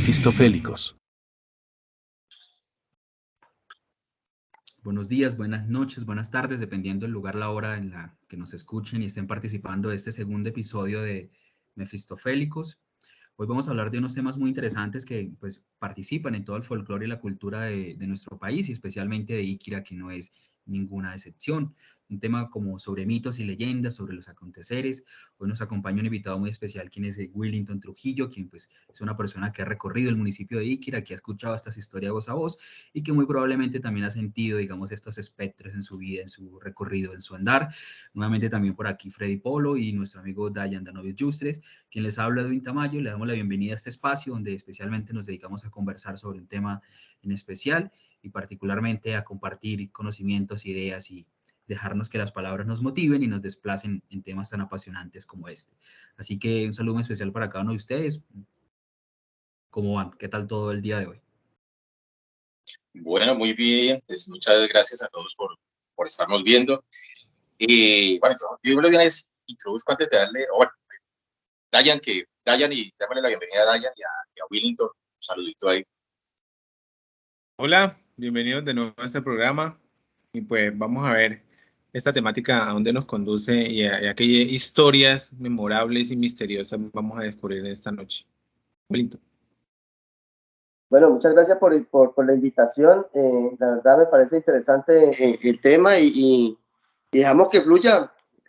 Mefistofélicos. Buenos días, buenas noches, buenas tardes, dependiendo del lugar, la hora en la que nos escuchen y estén participando de este segundo episodio de Mefistofélicos. Hoy vamos a hablar de unos temas muy interesantes que pues participan en todo el folclore y la cultura de nuestro país y especialmente de Iquira, que no es ninguna excepción. Un tema como sobre mitos y leyendas, sobre los aconteceres. Hoy nos acompaña un invitado muy especial, quien es Willington Trujillo, quien pues es una persona que ha recorrido el municipio de Iquira, que ha escuchado estas historias voz a voz y que muy probablemente también ha sentido, digamos, estos espectros en su vida, en su recorrido, en su andar. Nuevamente también por aquí Freddy Polo y nuestro amigo Dayan Danovis Justres, quien les habla de Tamayo. Le damos la bienvenida a este espacio donde especialmente nos dedicamos a conversar sobre un tema en especial y particularmente a compartir conocimientos, ideas y dejarnos que las palabras nos motiven y nos desplacen en temas tan apasionantes como este. Así que un saludo especial para cada uno de ustedes. ¿Cómo van? ¿Qué tal todo el día de hoy? Bueno, muy bien. Pues muchas gracias a todos por estarnos viendo. Bueno, yo de una vez introduzco antes de darle, bueno, Dayan y dámosle la bienvenida a Dayan y a Willington. Un saludito ahí. Hola, bienvenidos de nuevo a este programa y pues vamos a ver esta temática a dónde nos conduce y a qué historias memorables y misteriosas vamos a descubrir esta noche. Willington. Bueno, muchas gracias por la invitación. La verdad me parece interesante el tema y dejamos que fluya.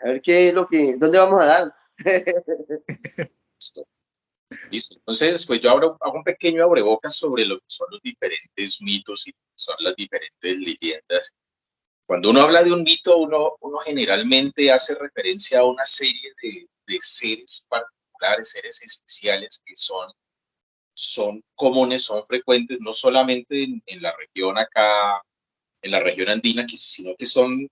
A ver qué es dónde vamos a dar. Listo. Entonces, pues yo hago un pequeño abrebocas sobre lo que son los diferentes mitos y son las diferentes leyendas. Cuando uno habla de un mito, uno generalmente hace referencia a una serie de seres particulares, seres especiales que son comunes, son frecuentes, no solamente en la región acá, en la región andina, sino que son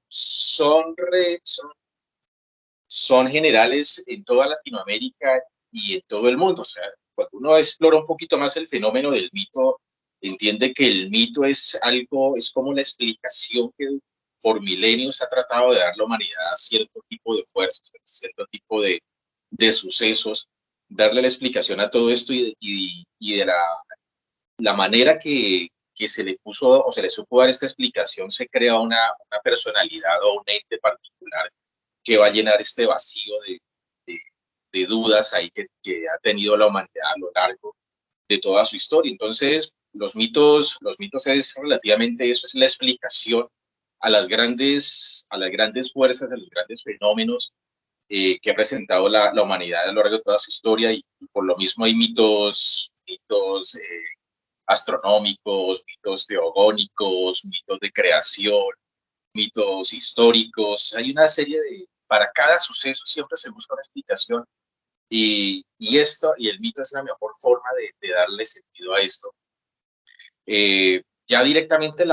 generales en toda Latinoamérica y en todo el mundo. O sea, cuando uno explora un poquito más el fenómeno del mito, entiende que el mito es algo, es como la explicación que por milenios ha tratado de dar la humanidad a cierto tipo de fuerzas, a cierto tipo de sucesos, darle la explicación a todo esto y de la manera que se le puso o se le supo dar esta explicación, se crea una personalidad o un ente particular que va a llenar este vacío de dudas ahí que ha tenido la humanidad a lo largo de toda su historia. Entonces, los mitos es relativamente eso, es la explicación a las grandes fuerzas, a los grandes fenómenos que ha presentado la humanidad a lo largo de toda su historia y por lo mismo hay mitos astronómicos, mitos teogónicos, mitos de creación, mitos históricos. Hay una serie para cada suceso siempre se busca una explicación y el mito es la mejor forma de darle sentido a esto. Ya directamente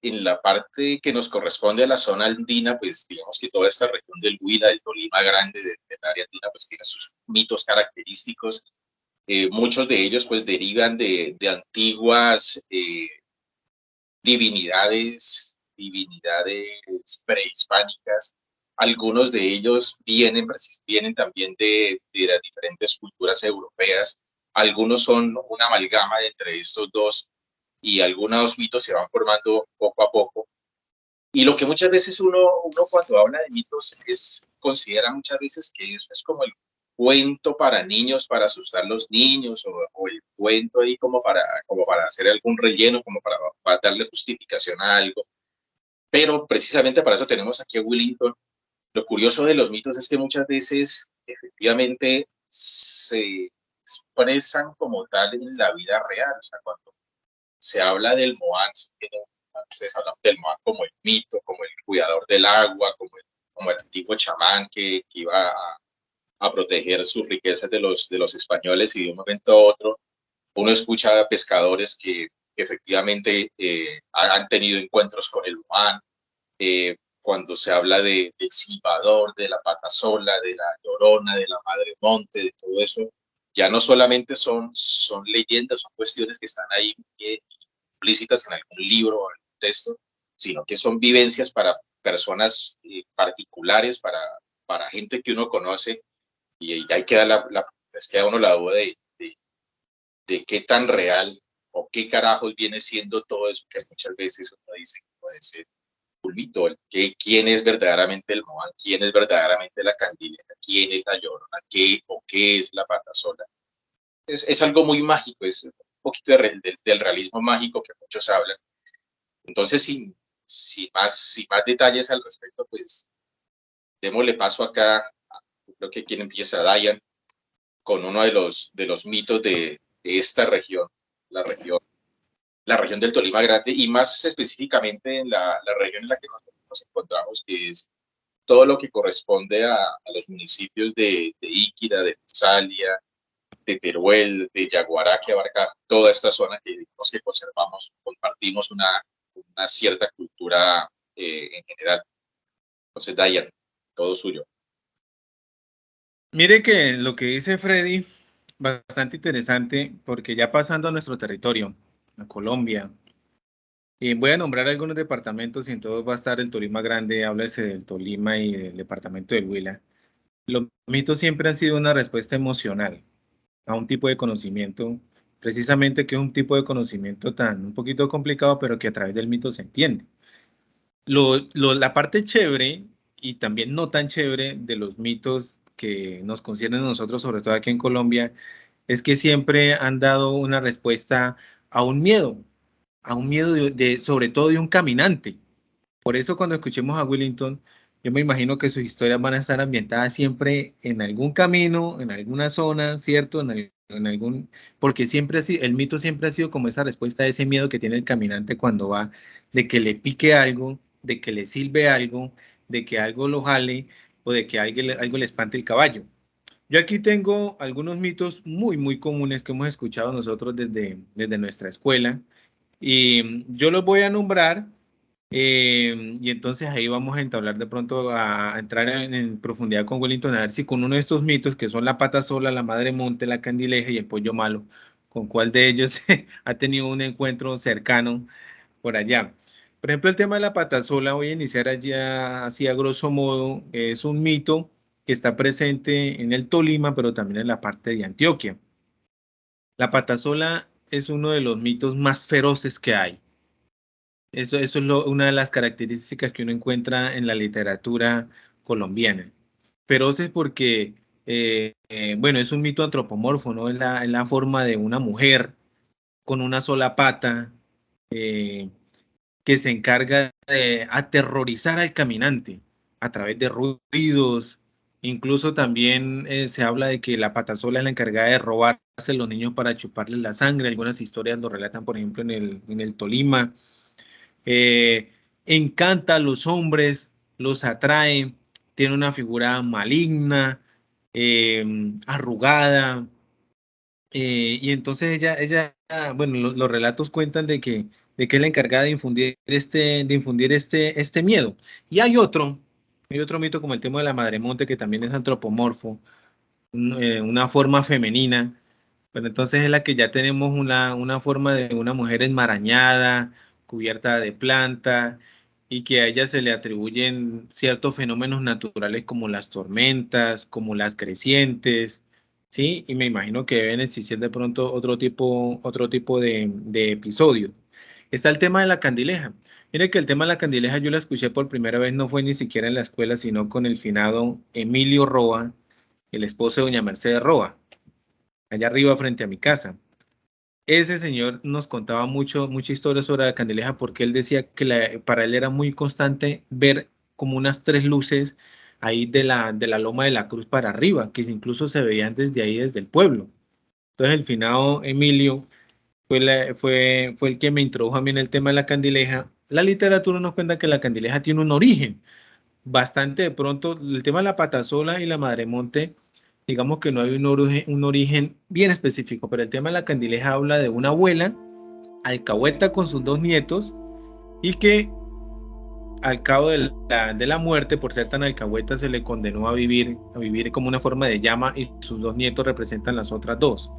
en la parte que nos corresponde a la zona andina, pues digamos que toda esta región del Huila, del Tolima Grande, del área andina, pues tiene sus mitos característicos. Muchos de ellos pues derivan de antiguas divinidades prehispánicas. Algunos de ellos vienen también de las diferentes culturas europeas. Algunos son una amalgama entre estos dos y algunos mitos se van formando poco a poco. Y lo que muchas veces uno cuando habla de mitos considera muchas veces que eso es como el cuento para niños, para asustar a los niños, o el cuento ahí como para hacer algún relleno, como para darle justificación a algo. Pero precisamente para eso tenemos aquí a Willington. Lo curioso de los mitos es que muchas veces efectivamente se expresan como tal en la vida real. O sea, cuando se habla del Moán, ustedes hablan del Moán como el mito, como el cuidador del agua, como el antiguo chamán que iba a proteger sus riquezas de los españoles, y de un momento a otro uno escucha a pescadores que efectivamente han tenido encuentros con el Moán. Cuando se habla del silbador, de la patasola, de la llorona, de la madre monte, de todo eso, ya no solamente son leyendas, son cuestiones que están ahí implícitas en algún libro o en un texto, sino que son vivencias para personas particulares, para gente que uno conoce, y ahí queda queda uno la duda de de qué tan real o qué carajos viene siendo todo eso que muchas veces uno dice que puede ser un mito, quién es verdaderamente el Moan, quién es verdaderamente la Candileja, quién es la Llorona, qué es la Patasola. Es algo muy mágico, es un poquito del realismo mágico que muchos hablan. Entonces, sin más detalles al respecto, pues démosle paso acá. Creo que quien empieza, Dayan, con uno de los mitos de esta región, la región del Tolima Grande, y más específicamente en la región en la que nosotros nos encontramos, que es todo lo que corresponde a los municipios de Iquira, de Tesalia, de Teruel, de Yaguará, que abarca toda esta zona que digamos que conservamos, compartimos una cierta cultura en general. Entonces, Dayan, todo suyo. Mire que lo que dice Freddy, bastante interesante, porque ya pasando a nuestro territorio, a Colombia, y voy a nombrar algunos departamentos y en todos va a estar el Tolima Grande, háblese del Tolima y del departamento del Huila. Los mitos siempre han sido una respuesta emocional a un tipo de conocimiento, precisamente que es un tipo de conocimiento un poquito complicado, pero que a través del mito se entiende. La parte chévere y también no tan chévere de los mitos que nos conciernen a nosotros, sobre todo aquí en Colombia, es que siempre han dado una respuesta a un miedo sobre todo de un caminante. Por eso cuando escuchemos a Willington, yo me imagino que sus historias van a estar ambientadas siempre en algún camino, en alguna zona, ¿cierto? Porque el mito siempre ha sido como esa respuesta a ese miedo que tiene el caminante cuando va, de que le pique algo, de que le silbe algo, de que algo lo jale o de que algo le espante el caballo. Yo aquí tengo algunos mitos muy, muy comunes que hemos escuchado nosotros desde nuestra escuela y yo los voy a nombrar. Y entonces ahí vamos a entablar de pronto a entrar en profundidad con Wellington, a ver si con uno de estos mitos, que son la patasola, la madre monte, la candileja y el pollo malo, con cuál de ellos ha tenido un encuentro cercano por allá. Por ejemplo, el tema de la patasola, voy a iniciar allá así a grosso modo, es un mito que está presente en el Tolima, pero también en la parte de Antioquia. La patasola es uno de los mitos más feroces que hay. Eso es una de las características que uno encuentra en la literatura colombiana. Feroces porque, bueno, es un mito antropomorfo, ¿no? Es la forma de una mujer con una sola pata que se encarga de aterrorizar al caminante a través de ruidos. Incluso también se habla de que la patasola es la encargada de robarse a los niños para chuparles la sangre. Algunas historias lo relatan, por ejemplo, en el Tolima. Encanta a los hombres, los atrae, tiene una figura maligna, arrugada, y entonces ella bueno, los relatos cuentan de que es la encargada de infundir este miedo. Y hay otro mito como el tema de la madremonte, que también es antropomorfo, una forma femenina. Pero entonces es la que ya tenemos una forma de una mujer enmarañada, cubierta de planta, y que a ella se le atribuyen ciertos fenómenos naturales como las tormentas, como las crecientes, ¿sí? Y me imagino que deben existir de pronto otro tipo de episodio. Está el tema de la candileja. Mire que el tema de la candileja yo la escuché por primera vez, no fue ni siquiera en la escuela, sino con el finado Emilio Roa, el esposo de doña Mercedes Roa, allá arriba frente a mi casa. Ese señor nos contaba mucha historia sobre la candileja porque él decía que para él era muy constante ver como unas 3 luces ahí de la Loma de la Cruz para arriba, que incluso se veían desde ahí, desde el pueblo. Entonces el finado Emilio fue el que me introdujo a mí en el tema de la candileja. La literatura nos cuenta que la candileja tiene un origen bastante, de pronto, el tema de la patasola y la madremonte, digamos que no hay un origen bien específico, pero el tema de la candileja habla de una abuela alcahueta con sus 2 nietos y que al cabo de la muerte, por ser tan alcahueta, se le condenó a vivir como una forma de llama y sus 2 nietos representan las otras 2.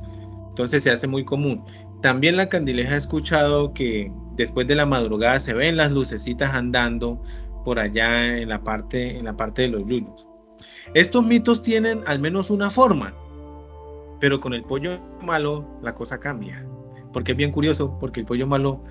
Entonces se hace muy común. También la candileja he escuchado que después de la madrugada se ven las lucecitas andando por allá en la parte de los yuyos. Estos mitos tienen al menos una forma. Pero con el pollo malo la cosa cambia, porque es bien curioso, porque el pollo malo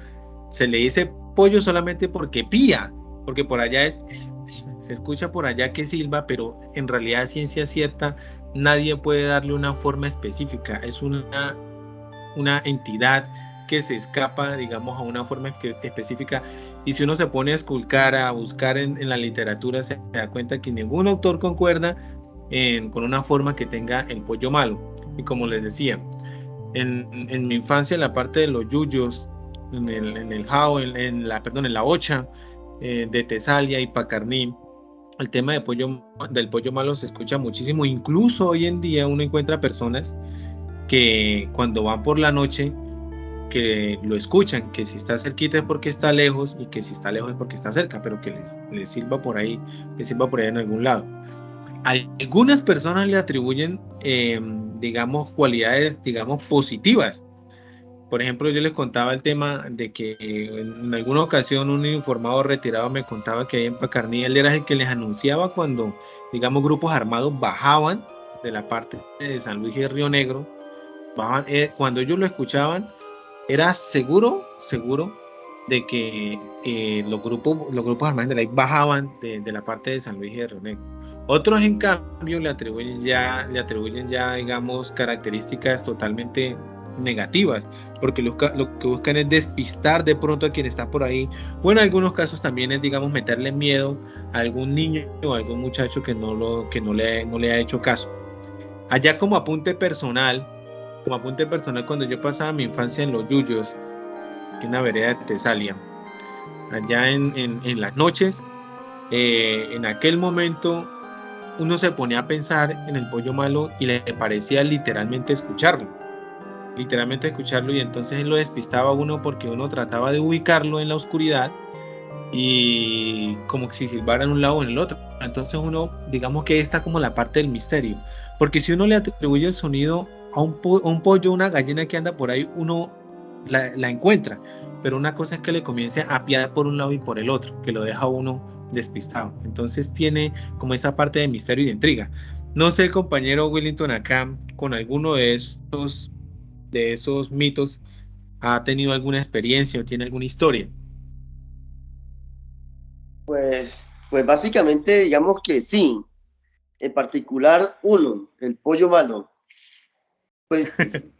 se le dice pollo solamente porque pía, porque por allá se escucha por allá que silba, pero en realidad, ciencia cierta, nadie puede darle una forma específica. Es una entidad que se escapa, digamos, a una forma específica. Y si uno se pone a esculcar, a buscar en la literatura, se da cuenta que ningún autor concuerda con una forma que tenga el pollo malo. Y como les decía, en mi infancia, en la parte de los yuyos, en el jao, en la ocha de Tesalia y Pacarní, el tema del pollo malo se escucha muchísimo. Incluso hoy en día uno encuentra personas que cuando van por la noche, que lo escuchan, que si está cerquita es porque está lejos, y que si está lejos es porque está cerca, pero que les sirva por ahí, que sirva por ahí en algún lado. Algunas personas le atribuyen, digamos, cualidades, digamos, positivas. Por ejemplo, yo les contaba el tema de que en alguna ocasión un informado retirado me contaba que ahí en Pacarní él era el que les anunciaba cuando, digamos, grupos armados bajaban de la parte de San Luis y de Río Negro. Cuando ellos lo escuchaban, era seguro de que los grupos armados de la isla bajaban de la parte de San Luis y de Río Negro. Otros, en cambio, le atribuyen ya, digamos, características totalmente negativas, porque lo que buscan es despistar de pronto a quien está por ahí, o en algunos casos también es, digamos, meterle miedo a algún niño o a algún muchacho que no le ha hecho caso. Allá como apunte personal, cuando yo pasaba mi infancia en Los Yuyos, que en la vereda de Tesalia, allá en las noches, en aquel momento uno se ponía a pensar en el pollo malo y le parecía literalmente escucharlo, y entonces lo despistaba uno porque uno trataba de ubicarlo en la oscuridad y como si silbara en un lado o en el otro. Entonces uno, digamos que está como la parte del misterio, porque si uno le atribuye el sonido a un pollo, una gallina que anda por ahí, uno la encuentra, pero una cosa es que le comience a piar por un lado y por el otro, que lo deja uno despistado. Entonces tiene como esa parte de misterio y de intriga. No sé, el compañero Willington acá, con alguno de esos mitos, ¿ha tenido alguna experiencia o tiene alguna historia? Pues básicamente digamos que sí. En particular uno, el pollo malo. Pues de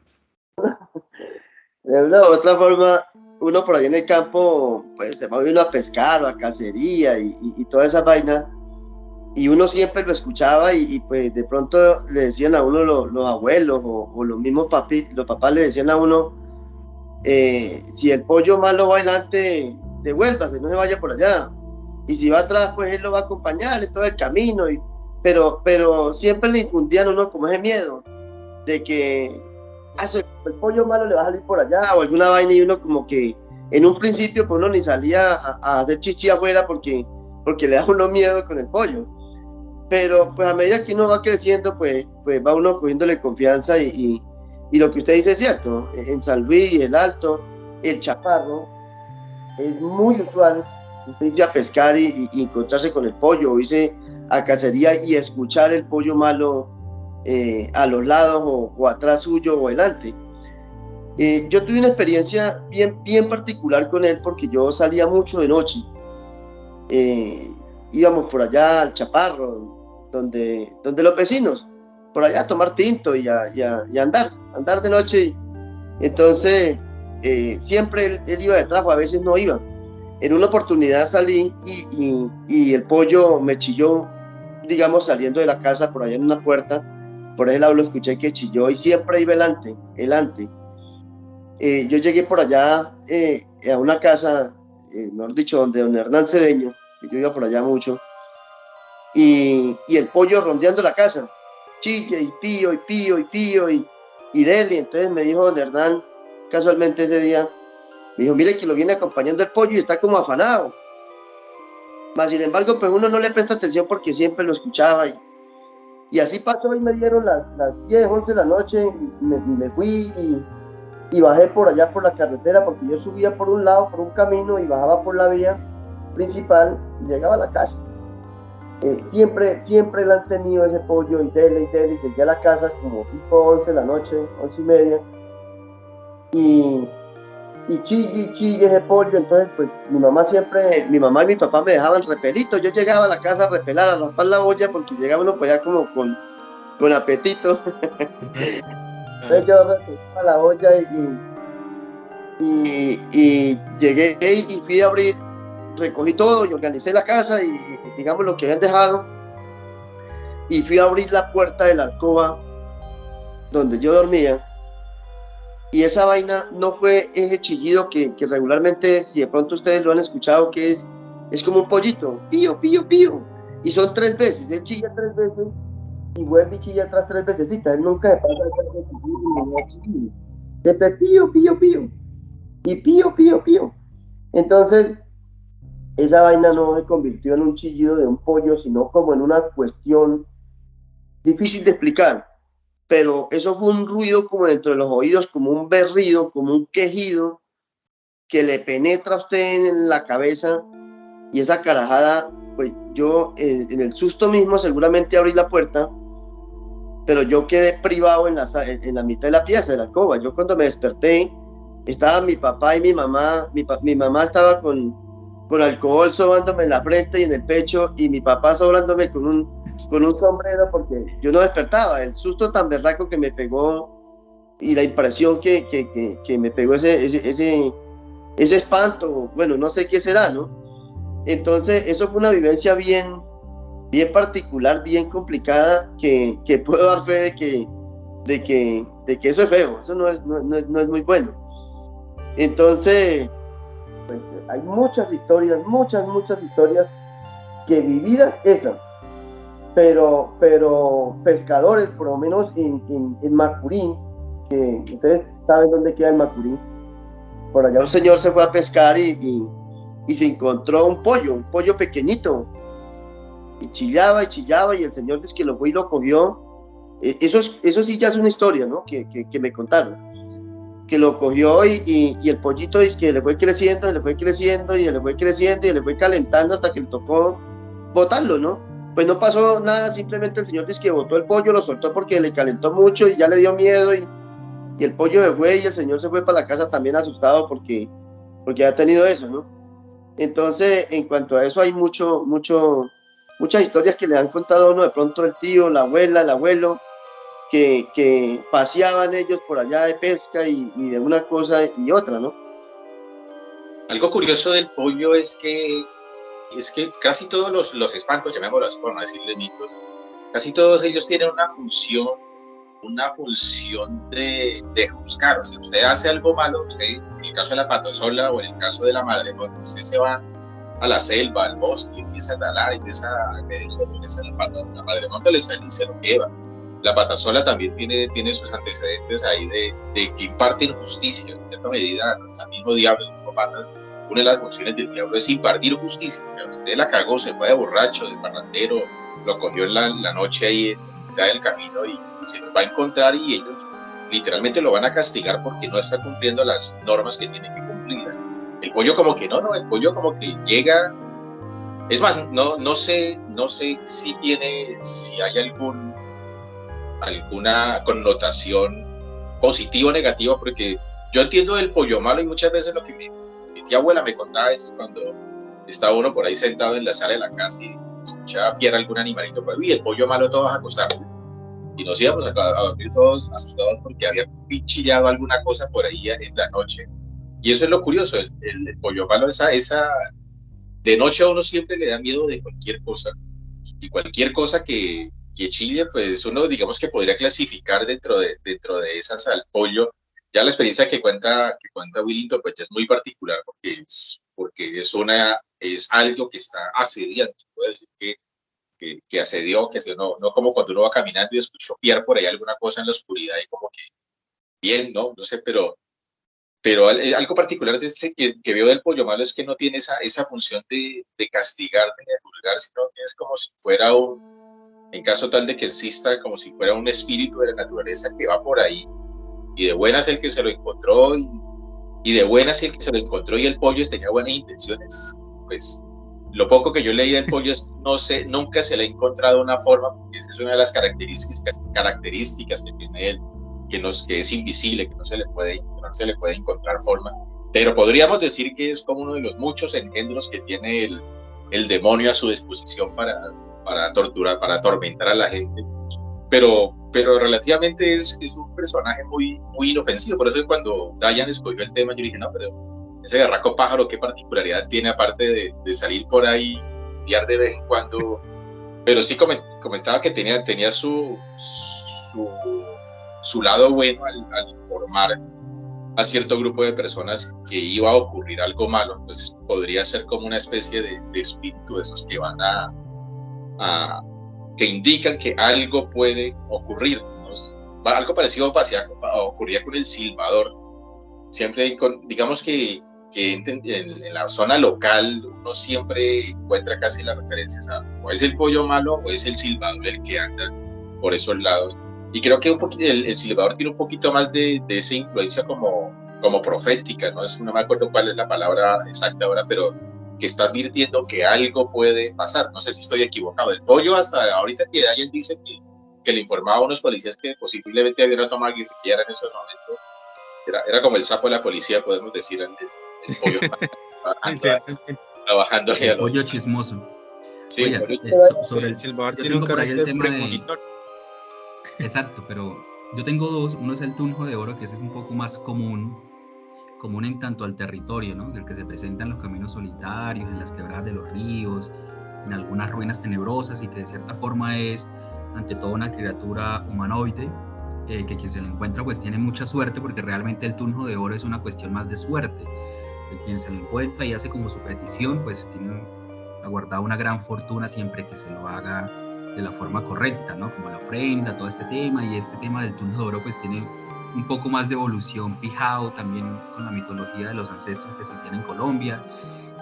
una u otra forma, uno por ahí en el campo, pues se va uno a pescar o a cacería y toda esa vaina. Y uno siempre lo escuchaba y pues de pronto le decían a uno los abuelos o los mismos los papás le decían a uno, si el pollo malo va adelante, devuélvase, no se vaya por allá. Y si va atrás, pues él lo va a acompañar en todo el camino. Pero siempre le infundían a uno como ese miedo de que el pollo malo le va a salir por allá o alguna vaina, y uno como que en un principio pues uno ni salía a hacer chichi afuera porque le da uno miedo con el pollo. Pero pues a medida que uno va creciendo, pues va uno cogiéndole confianza y lo que usted dice es cierto. En San Luis, el Alto, el Chaparro, es muy usual usted irse a pescar y encontrarse con el pollo, o irse a cacería y escuchar el pollo malo a los lados o atrás suyo o adelante. Yo tuve una experiencia bien particular con él porque yo salía mucho de noche. Íbamos por allá al Chaparro, donde los vecinos, por allá a tomar tinto y andar de noche. Entonces, siempre él iba detrás, o a veces no iba. En una oportunidad salí y el pollo me chilló, digamos, saliendo de la casa por allá en una puerta. Por ese lado lo escuché que chilló y siempre iba delante. Yo llegué por allá a una casa, mejor dicho, donde don Hernán Cedeño, que yo iba por allá mucho, y el pollo rondeando la casa, chille y pío y dele. Entonces me dijo don Hernán, casualmente ese día, me dijo, mire que lo viene acompañando el pollo y está como afanado. Mas sin embargo, pues uno no le presta atención porque siempre lo escuchaba. Y así pasó, y me dieron las 10, 11 de la noche, me fui y bajé por allá por la carretera, porque yo subía por un lado, por un camino, y bajaba por la vía principal y llegaba a la casa. siempre le han tenido ese pollo, y dele, llegué a la casa como tipo 11 de la noche, 11:30, y chille ese pollo. Entonces pues mi mamá y mi papá me dejaban repelito, yo llegaba a la casa a repelar, a raspar la olla, porque llegaba uno pues ya como con apetito. Entonces yo repelaba la olla y llegué y fui a abrir, recogí todo y organicé la casa y digamos lo que habían dejado, y fui a abrir la puerta de la alcoba donde yo dormía. Y esa vaina no fue ese chillido que regularmente, si de pronto ustedes lo han escuchado, que es como un pollito, pío, pío, pío. Y son 3 veces, él chilla 3 veces y vuelve y chilla atrás 3 veces. Él nunca se pasa de chillido. Siempre pío, pío, pío. Y pío, pío, pío. Entonces, esa vaina no se convirtió en un chillido de un pollo, sino como en una cuestión difícil de explicar. Pero eso fue un ruido como dentro de los oídos, como un berrido, como un quejido que le penetra a usted en la cabeza, y esa carajada, pues yo en el susto mismo seguramente abrí la puerta, pero yo quedé privado en la mitad de la pieza de la alcoba. Yo cuando me desperté, estaba mi papá y mi mamá. Mi mamá estaba con alcohol sobándome en la frente y en el pecho, y mi papá sobándome con un sombrero, porque yo no despertaba. El susto tan berraco que me pegó y la impresión que me pegó ese espanto, bueno, no sé qué será, ¿no? Entonces eso fue una vivencia bien particular, bien complicada, que puedo dar fe de que eso es feo, eso no es muy bueno. Entonces pues, hay muchas historias que vividas esas, pero pescadores, por lo menos en Macurí, que ustedes saben dónde queda el Macurí, por allá un señor se fue a pescar y se encontró un pollo pequeñito, y chillaba, y el señor dice que lo fue y lo cogió. Eso sí ya es una historia, ¿no? que me contaron, que lo cogió y el pollito dice que le fue creciendo, y le fue calentando hasta que le tocó botarlo, ¿no? Pues no pasó nada, simplemente el señor dice que botó el pollo, lo soltó porque le calentó mucho y ya le dio miedo, y el pollo se fue, y el señor se fue para la casa también asustado porque ha tenido eso, ¿no? Entonces, en cuanto a eso, hay muchas historias que le han contado a uno, de pronto el tío, la abuela, el abuelo, que paseaban ellos por allá de pesca y de una cosa y otra, ¿no? Algo curioso del pollo es que casi todos los espantos, llamémoslo así por no decirle mitos, casi todos ellos tienen una función de juzgar. O sea, usted hace algo malo, usted, en el caso de la patasola o en el caso de la madremonte, usted se va a la selva, al bosque, empieza a talar, empieza a medir la madremonte le sale y se lo lleva. La patasola también tiene sus antecedentes ahí de que imparten justicia, en cierta medida, hasta el mismo diablo, el mismo patas. Una de las funciones del diablo es impartir justicia. Usted la cagó, se fue de borracho, de parrandero, lo cogió en la noche ahí en mitad del camino y se los va a encontrar, y ellos literalmente lo van a castigar porque no está cumpliendo las normas que tiene que cumplir. El pollo como que no, el pollo como que llega. Es más, no sé si hay alguna connotación positiva o negativa, porque yo entiendo del pollo malo, y muchas veces lo que mi tía abuela me contaba es cuando estaba uno por ahí sentado en la sala de la casa y escuchaba piar algún animalito por ahí, y el pollo malo todos acostados, y nos íbamos a dormir todos asustados porque había pichillado alguna cosa por ahí en la noche. Y eso es lo curioso, el pollo malo, esa de noche a uno siempre le da miedo de cualquier cosa, y cualquier cosa que chille, pues uno digamos que podría clasificar dentro de esas al pollo. Ya la experiencia que cuenta Willington pues ya es muy particular, porque es algo que está asediando. Se puede decir que asedió, no como cuando uno va caminando y escuchó piar por ahí alguna cosa en la oscuridad y como que bien, no sé, pero algo particular de que veo del pollo malo es que no tiene esa función de castigar, de juzgar, sino que es como si fuera en caso tal de que exista, como si fuera un espíritu de la naturaleza que va por ahí, y de buenas el que se lo encontró, y de buenas el que se lo encontró y el pollo tenía buenas intenciones, pues Lo poco que yo leí del pollo es, no sé, nunca se le ha encontrado una forma, porque esa es una de las características que tiene él, que es invisible, que no se le puede encontrar forma. Pero podríamos decir que es como uno de los muchos engendros que tiene el demonio a su disposición para torturar, para atormentar a la gente. Pero relativamente es un personaje muy, muy inofensivo. Por eso cuando Dayan escogió el tema, yo dije, no, pero ese berraco pájaro, ¿qué particularidad tiene aparte de salir por ahí, enviar de vez en cuando? Pero sí comentaba que tenía su lado bueno al informar a cierto grupo de personas que iba a ocurrir algo malo. Entonces podría ser como una especie de espíritu de esos que van que indican que algo puede ocurrir, ¿no? Algo parecido ocurría con el silbador. Siempre, digamos que en la zona local uno siempre encuentra casi las referencias a o es el pollo malo o es el silbador el que anda por esos lados. Y creo que el silbador tiene un poquito más de esa influencia como profética, ¿no? No me acuerdo cuál es la palabra exacta ahora, pero que está advirtiendo que algo puede pasar. No sé si estoy equivocado. El pollo, hasta ahorita que alguien dice que le informaba a unos policías que posiblemente había una toma guerrillera en esos momentos. Era como el sapo de la policía, podemos decir, el pollo trabajando el pollo chismoso. Sí, oiga, sobre el silbador tiene un carácter premonitorio. Exacto, pero yo tengo dos. Uno es el tunjo de oro, que ese es un poco más común en tanto al territorio, ¿no? El que se presenta en los caminos solitarios, en las quebradas de los ríos, en algunas ruinas tenebrosas, y que de cierta forma es ante todo una criatura humanoide, que quien se lo encuentra pues tiene mucha suerte, porque realmente el tunjo de oro es una cuestión más de suerte. Quien se lo encuentra y hace como su petición, pues tiene aguardado una gran fortuna siempre que se lo haga de la forma correcta, ¿no? Como la ofrenda, todo este tema, y este tema del tunjo de oro pues tiene un poco más de evolución pijao también con la mitología de los ancestros que existían en Colombia,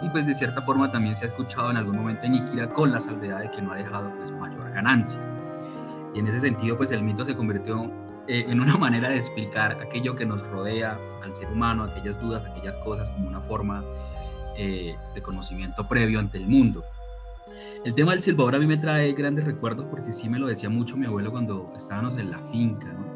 y pues de cierta forma también se ha escuchado en algún momento en Iquira, con la salvedad de que no ha dejado pues mayor ganancia. Y en ese sentido pues el mito se convirtió en una manera de explicar aquello que nos rodea al ser humano, aquellas dudas, aquellas cosas, como una forma de conocimiento previo ante el mundo. El tema del silbador a mí me trae grandes recuerdos, porque sí me lo decía mucho mi abuelo cuando estábamos en la finca, ¿no?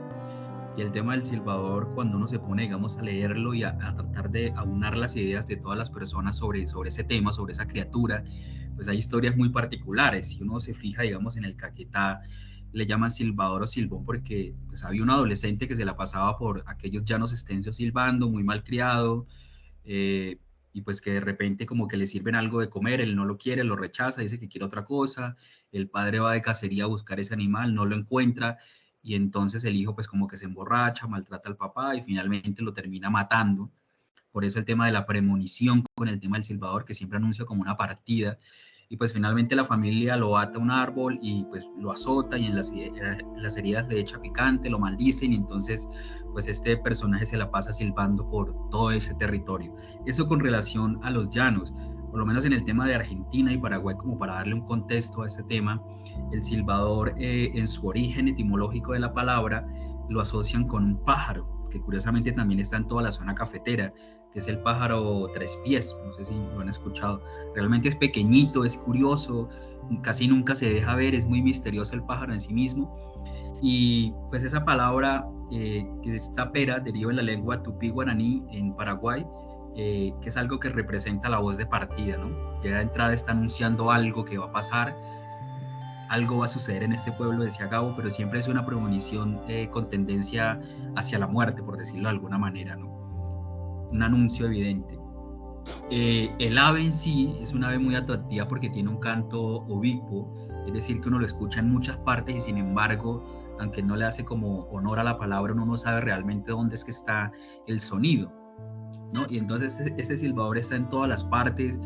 Y el tema del silbador, cuando uno se pone, digamos, a leerlo y a tratar de aunar las ideas de todas las personas sobre ese tema, sobre esa criatura, pues hay historias muy particulares. Si uno se fija, digamos, en el Caquetá, le llaman silbador o silbón porque pues había un adolescente que se la pasaba por aquellos llanos extensos silbando, muy mal criado, y pues que de repente como que le sirven algo de comer, él no lo quiere, lo rechaza, dice que quiere otra cosa, el padre va de cacería a buscar ese animal, no lo encuentra, y entonces el hijo pues como que se emborracha, maltrata al papá y finalmente lo termina matando. Por eso el tema de la premonición con el tema del silbador, que siempre anuncia como una partida, y pues finalmente la familia lo ata a un árbol y pues lo azota, y en las heridas le echa picante, lo maldicen, y entonces pues este personaje se la pasa silbando por todo ese territorio. Eso con relación a los llanos. Por lo menos en el tema de Argentina y Paraguay, como para darle un contexto a este tema, el silbador en su origen etimológico de la palabra lo asocian con un pájaro, que curiosamente también está en toda la zona cafetera, que es el pájaro tres pies, no sé si lo han escuchado. Realmente es pequeñito, es curioso, casi nunca se deja ver, es muy misterioso el pájaro en sí mismo. Y pues esa palabra, que es tapera, deriva en la lengua tupí-guaraní en Paraguay, que es algo que representa la voz de partida, ¿no? Ya de entrada está anunciando algo que va a pasar, algo va a suceder en este pueblo, decía Gabo, pero siempre es una premonición con tendencia hacia la muerte, por decirlo de alguna manera, ¿no? Un anuncio evidente. El ave en sí es un ave muy atractiva porque tiene un canto oblicuo, es decir, que uno lo escucha en muchas partes, y sin embargo, aunque no le hace como honor a la palabra, uno no sabe realmente dónde es que está el sonido, ¿no? Y entonces este silbador está en todas las partes,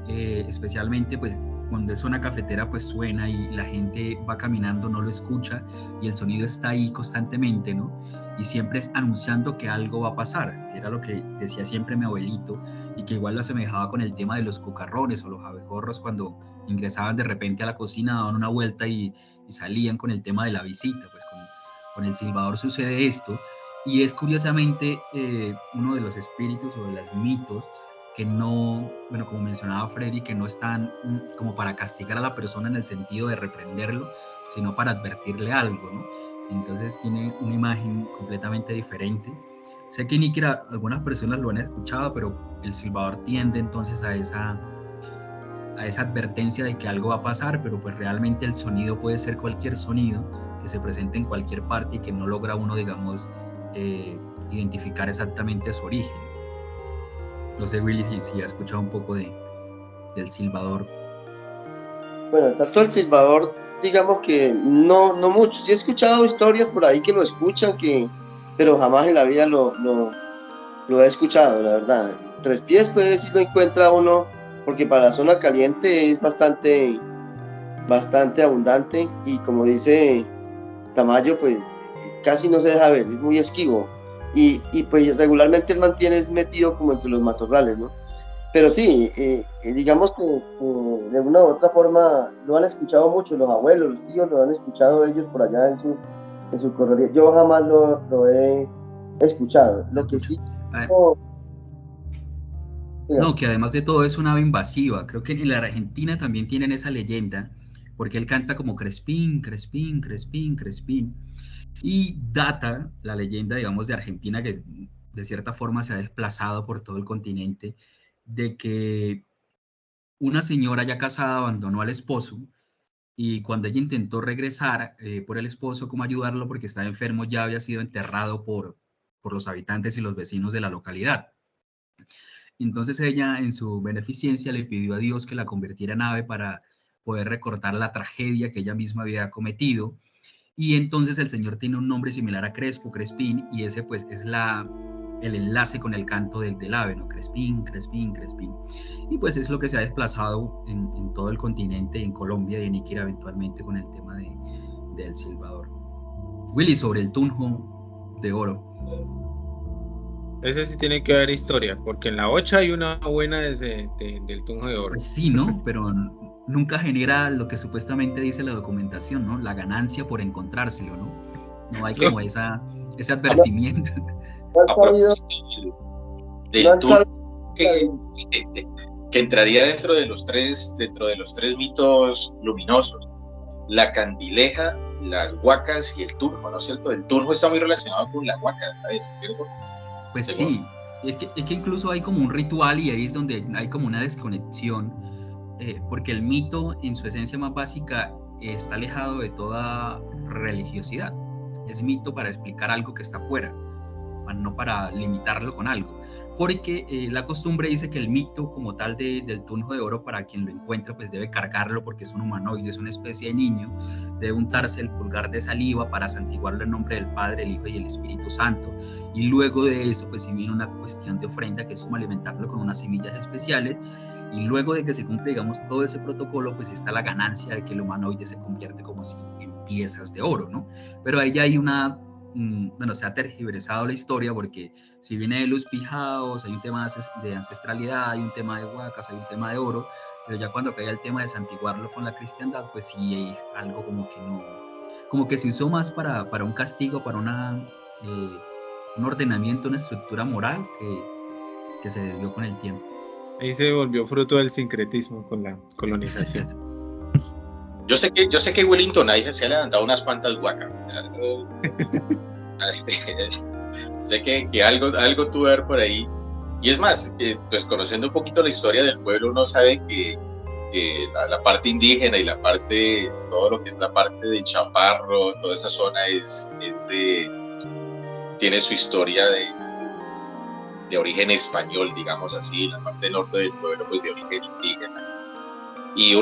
especialmente pues cuando es zona cafetera, pues suena y la gente va caminando, no lo escucha, y el sonido está ahí constantemente, ¿no? Y siempre es anunciando que algo va a pasar, que era lo que decía siempre mi abuelito, y que igual lo asemejaba con el tema de los cucarrones o los abejorros, cuando ingresaban de repente a la cocina, daban una vuelta y salían con el tema de la visita. Pues con el silbador sucede esto, y es curiosamente uno de los espíritus o de los mitos que no, bueno, como mencionaba Freddy, que no están como para castigar a la persona en el sentido de reprenderlo, sino para advertirle algo, ¿no? Entonces tiene una imagen completamente diferente. Sé que ni siquiera algunas personas lo han escuchado, pero el silbador tiende entonces a esa advertencia de que algo va a pasar, pero pues realmente el sonido puede ser cualquier sonido que se presente en cualquier parte y que no logra uno, digamos, identificar exactamente su origen. No sé, Willy, si ha escuchado un poco del silbador. Bueno, tanto el silbador, digamos que no mucho. Sí he escuchado historias por ahí que lo escuchan, pero jamás en la vida lo he escuchado, la verdad. Tres Pies, pues sí lo encuentra uno, porque para la zona caliente es bastante abundante, y como dice Tamayo, pues casi no se deja ver, es muy esquivo, y pues regularmente él mantiene metido como entre los matorrales, ¿no? Pero sí, digamos que de una u otra forma lo han escuchado mucho los abuelos, los tíos, lo han escuchado ellos por allá en su correría. Yo jamás lo he escuchado. Lo que sí... No, que además de todo es una ave invasiva. Creo que en la Argentina también tienen esa leyenda, porque él canta como Crespín, Crespín, Crespín, Crespín. Y data la leyenda, digamos, de Argentina, que de cierta forma se ha desplazado por todo el continente, de que una señora ya casada abandonó al esposo, y cuando ella intentó regresar por el esposo, como ayudarlo porque estaba enfermo, ya había sido enterrado por los habitantes y los vecinos de la localidad. Entonces ella, en su beneficencia, le pidió a Dios que la convirtiera en ave para poder recortar la tragedia que ella misma había cometido. Y entonces el Señor tiene un nombre similar a Crespo, Crespín, y ese pues es el enlace con el canto del ave, ¿no? Crespín, Crespín, Crespín. Y pues es lo que se ha desplazado en todo el continente, en Colombia y en Iquira eventualmente con el tema del silbador. Willy, sobre el tunjo de oro. Ese sí tiene que haber historia, porque en la 8 hay una buena del tunjo de oro. Pues sí, ¿no? Pero nunca genera lo que supuestamente dice la documentación, ¿no? La ganancia por encontrárselo, ¿no? No hay como ese advertimiento. No han sabido, del tunjo que entraría dentro de los tres mitos luminosos: la candileja, las huacas y el tunjo, ¿no es cierto? El tunjo está muy relacionado con la huaca, ¿sabes? ¿Cierto? Pues sí, es que incluso hay como un ritual, y ahí es donde hay como una desconexión, porque el mito en su esencia más básica está alejado de toda religiosidad. Es mito para explicar algo que está afuera, no para limitarlo con algo. Porque la costumbre dice que el mito como tal del tunjo de oro, para quien lo encuentra, pues debe cargarlo porque es un humanoide, es una especie de niño, debe untarse el pulgar de saliva para santiguarlo en nombre del Padre, el Hijo y el Espíritu Santo. Y luego de eso, pues sí viene una cuestión de ofrenda, que es como alimentarlo con unas semillas especiales. Y luego de que se cumple, digamos, todo ese protocolo, pues está la ganancia de que el humanoide se convierte como si en piezas de oro, ¿no? Pero ahí ya hay bueno, se ha tergiversado la historia, porque si viene de los pijaos, hay un tema de ancestralidad, hay un tema de huacas, hay un tema de oro, pero ya cuando cae el tema de santiguarlo con la cristiandad, pues sí es algo como que no, como que se usó más para un castigo, para un ordenamiento, una estructura moral que se desvió con el tiempo. Ahí se volvió fruto del sincretismo con la colonización. Yo sé que Wellington ahí se le han dado unas cuantas huacas. Sé que algo tuvo que ver por ahí. Y es más, pues conociendo un poquito la historia del pueblo, uno sabe que la parte indígena y todo lo que es la parte del Chaparro, toda esa zona tiene su historia de origen español, digamos así. La parte norte del pueblo, pues de origen indígena. Y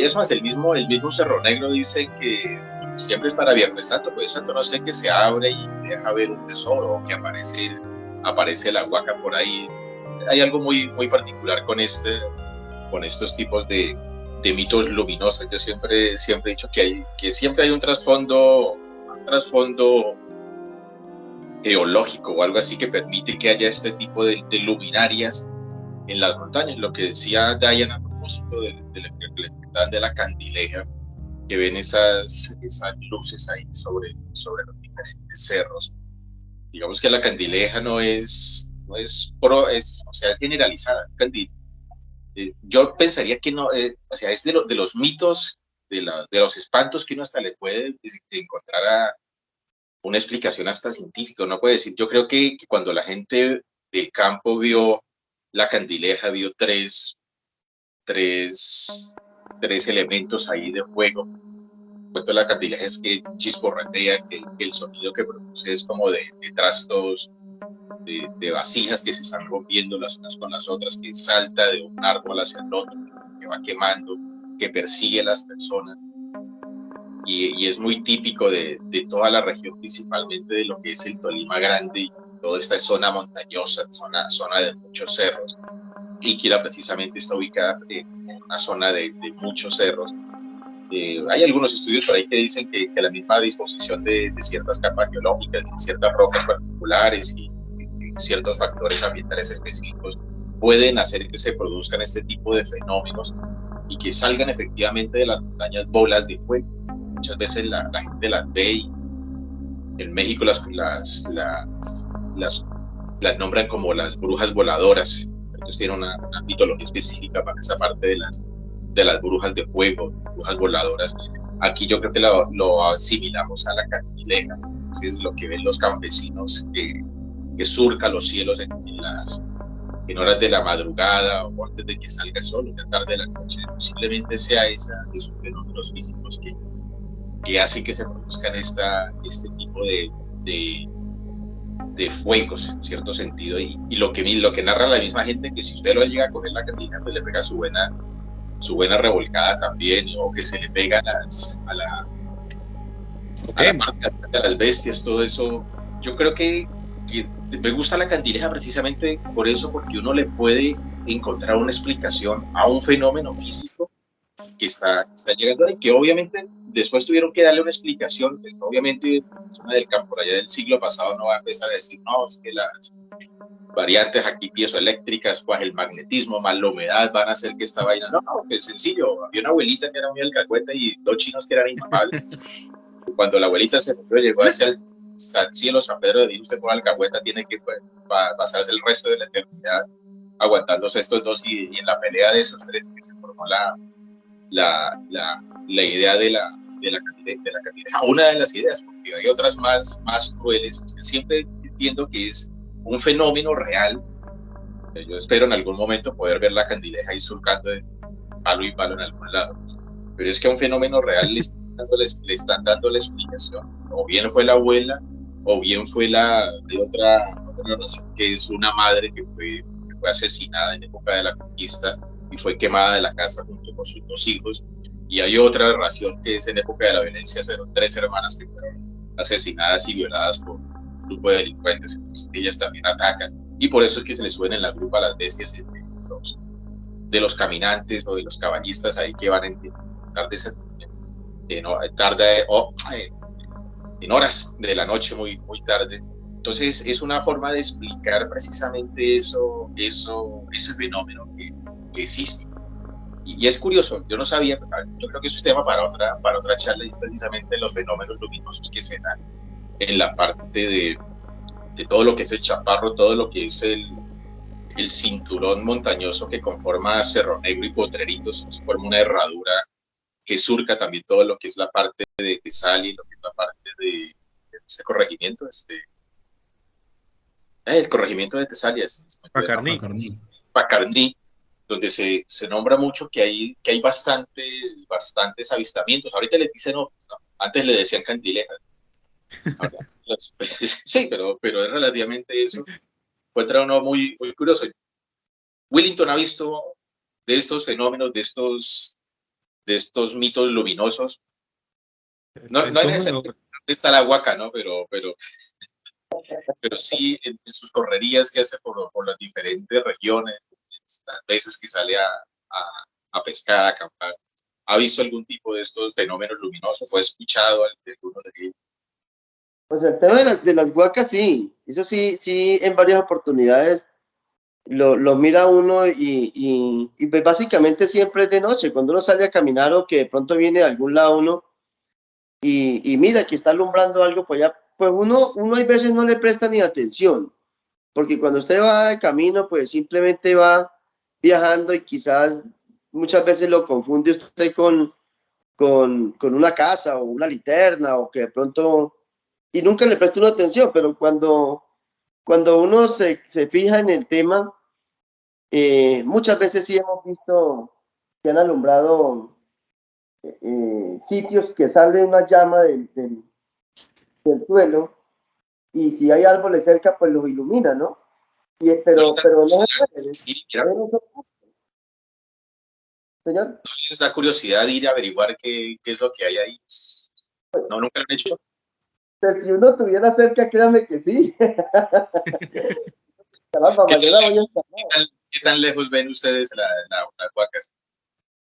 es más, el mismo Cerro Negro dice que siempre es para Viernes Santo, pues Santo no sé, que se abre y deja ver un tesoro, o que aparece la huaca por ahí. Hay algo muy, muy particular con estos tipos de mitos luminosos. Yo siempre he dicho que siempre hay un trasfondo geológico o algo así que permite que haya este tipo de luminarias en las montañas. Lo que decía Diana a propósito de la candileja, que ven esas luces ahí sobre los diferentes cerros. Digamos que la candileja no es o sea, es generalizada. Yo pensaría que no, o sea, es de los mitos, de los espantos que uno hasta le puede encontrar a una explicación hasta científica. Uno puede decir, yo creo que cuando la gente del campo vio la candileja, vio tres elementos ahí de fuego. Cuento la candileja es que chisporretea, que el sonido que produce es como de trastos, de vasijas que se están rompiendo las unas con las otras, que salta de un árbol hacia el otro, que va quemando, que persigue a las personas. Y es muy típico de toda la región, principalmente de lo que es el Tolima Grande y toda esta zona montañosa, zona de muchos cerros. Iquira precisamente está ubicada en una zona de muchos cerros. Hay algunos estudios por ahí que dicen que la misma disposición de ciertas capas geológicas, de ciertas rocas particulares y ciertos factores ambientales específicos pueden hacer que se produzcan este tipo de fenómenos y que salgan efectivamente de las montañas bolas de fuego. Muchas veces la gente las ve y en México las nombran como las brujas voladoras. Ellos tienen una mitología específica para esa parte de las brujas de fuego, brujas voladoras. Aquí yo creo que lo asimilamos a la candileja. Es lo que ven los campesinos que surca los cielos en horas de la madrugada o antes de que salga el sol, una tarde de la noche. Posiblemente sea esos fenómenos físicos que hacen que se produzcan este tipo de fuegos, en cierto sentido. Y lo que narra la misma gente, que si usted lo llega a coger la candileja, pues le pega su buena revolcada también, o que se le pega a la parte de las bestias, todo eso. Yo creo que me gusta la candileja precisamente por eso, porque uno le puede encontrar una explicación a un fenómeno físico que está llegando y que obviamente después tuvieron que darle una explicación. Obviamente la persona del campo por allá del siglo pasado no va a empezar a decir, no, es que las variantes aquí piezoeléctricas, pues el magnetismo más la humedad van a hacer que esta vaina. No, es sencillo. Había una abuelita que era muy alcahueta y dos chinos que eran inmamables. Cuando la abuelita se murió, llegó hacia el cielo San Pedro de Vino, usted por alcahueta tiene que pasarse el resto de la eternidad aguantándose estos dos, y en la pelea de esos tres que se formó la idea de la candileja, una de las ideas, porque hay otras más crueles. Siempre entiendo que es un fenómeno real. Yo espero en algún momento poder ver la candileja ahí surcando de palo y palo en algún lado, pero es que a un fenómeno real le están dando la explicación. O bien fue la abuela, o bien fue otra narración, que es una madre que fue asesinada en época de la conquista y fue quemada de la casa junto con sus dos hijos. Y hay otra narración que es en época de la violencia, fueron 3 hermanas que fueron asesinadas y violadas por un grupo de delincuentes. Entonces ellas también atacan, y por eso es que se les suben en la grupa las bestias de los caminantes o de los caballistas ahí que van en horas de la noche muy tarde. Entonces es una forma de explicar precisamente ese fenómeno que existe. Y es curioso, yo no sabía, yo creo que eso es tema para otra charla, y es precisamente los fenómenos luminosos que se dan en la parte de todo lo que es el chaparro, todo lo que es el cinturón montañoso que conforma Cerro Negro y Potreritos. Se forma una herradura que surca también todo lo que es la parte de Tesalia y lo que es la parte de ese corregimiento, el corregimiento de Tesalia, Pacarní, donde se nombra mucho que hay bastantes avistamientos. Ahorita le dicen no, antes le decían candilejas. Sí, pero es relativamente eso. Encuentra uno muy, muy curioso. Willington ha visto de estos fenómenos, de estos mitos luminosos. No necesariamente está la Huaca, ¿no? Pero sí en sus correrías que hace por las diferentes regiones, las veces que sale a pescar, a acampar, ¿ha visto algún tipo de estos fenómenos luminosos o ha escuchado alguno de ellos? Pues el tema de las huacas, sí, eso sí, en varias oportunidades lo mira uno y pues básicamente siempre es de noche, cuando uno sale a caminar o que de pronto viene de algún lado uno y mira que está alumbrando algo por allá, pues uno hay veces no le presta ni atención, porque cuando usted va de camino, pues simplemente va viajando y quizás muchas veces lo confunde usted con una casa o una linterna o que de pronto, y nunca le presta una atención, pero cuando uno se fija en el tema, muchas veces sí hemos visto que han alumbrado sitios que sale una llama del suelo y si hay árboles cerca, pues los ilumina, ¿no? Pero no se puede. Señor. ¿No les da curiosidad ir a averiguar qué es lo que hay ahí? No, nunca lo han hecho. Pues si uno tuviera cerca, créame que sí. Caramba, mañana voy a estar. ¿Qué tan lejos ven ustedes las huacas?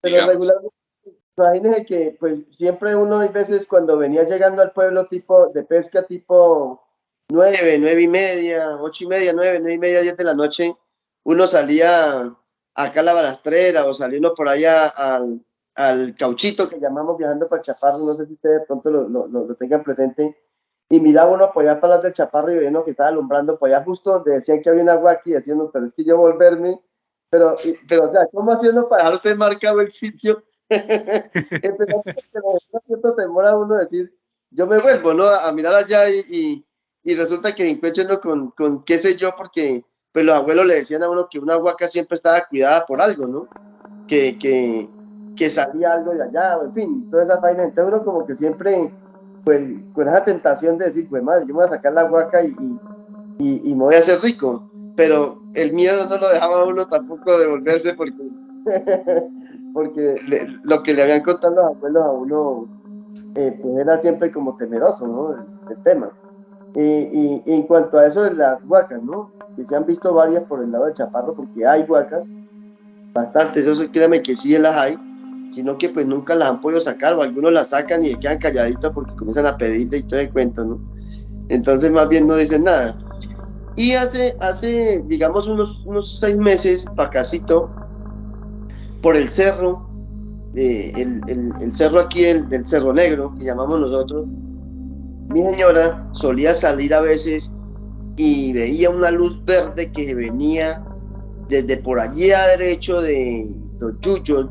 Pero regularmente, imagínense que pues siempre uno hay veces cuando venía llegando al pueblo tipo de pesca tipo 9, 9:30, 8:30, 9, 9:30, 10 de la noche, uno salía acá a la balastrera o salía uno por allá al cauchito que llamamos viajando para el Chaparro, no sé si ustedes de pronto lo tengan presente, y miraba uno por allá para las del Chaparro y veía uno que estaba alumbrando por allá justo donde decían que había una huaca y decían, no, pero es que yo volverme, pero o sea, ¿cómo hacía uno para dejar usted marcado el sitio? Empezó a cierto temor a uno decir, yo me vuelvo, ¿no? A mirar allá y resulta que encuentro uno con qué sé yo, porque pues los abuelos le decían a uno que una huaca siempre estaba cuidada por algo, ¿no? Que salía algo de allá, o en fin, toda esa vaina. Entonces uno como que siempre, pues, con esa tentación de decir, pues madre, yo me voy a sacar la huaca y me voy a hacer rico. Pero el miedo no lo dejaba a uno tampoco de volverse porque lo que le habían contado los abuelos a uno, pues era siempre como temeroso, ¿no? del tema. Y en cuanto a eso de las huacas, ¿no? Que se han visto varias por el lado del Chaparro, porque hay huacas, bastantes, eso créanme que sí las hay, sino que pues nunca las han podido sacar, o algunos las sacan y se quedan calladitos porque comienzan a pedirle y todo el cuento, ¿no? Entonces más bien no dicen nada. Y hace digamos, unos 6 meses, pacasito, por el cerro, el cerro aquí del Cerro Negro, que llamamos nosotros, mi señora solía salir a veces y veía una luz verde que venía desde por allí a derecho de los Yuyos,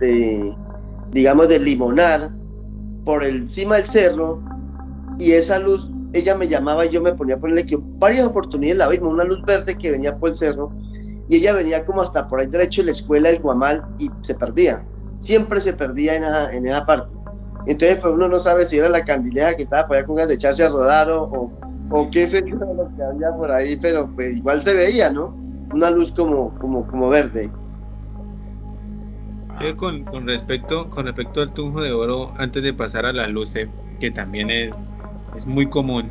digamos del Limonar, por encima del cerro, y esa luz, ella me llamaba y yo me ponía a ponerle que varias oportunidades la vimos, una luz verde que venía por el cerro, y ella venía como hasta por ahí derecho de la escuela del Guamal y se perdía, siempre se perdía en esa parte. Entonces pues uno no sabe si era la candileja que estaba por allá con ganas de echarse a rodar o qué sé yo lo que había por ahí, pero pues igual se veía, ¿no? Una luz como verde. Con respecto al tunjo de oro, antes de pasar a las luces, que también es muy común,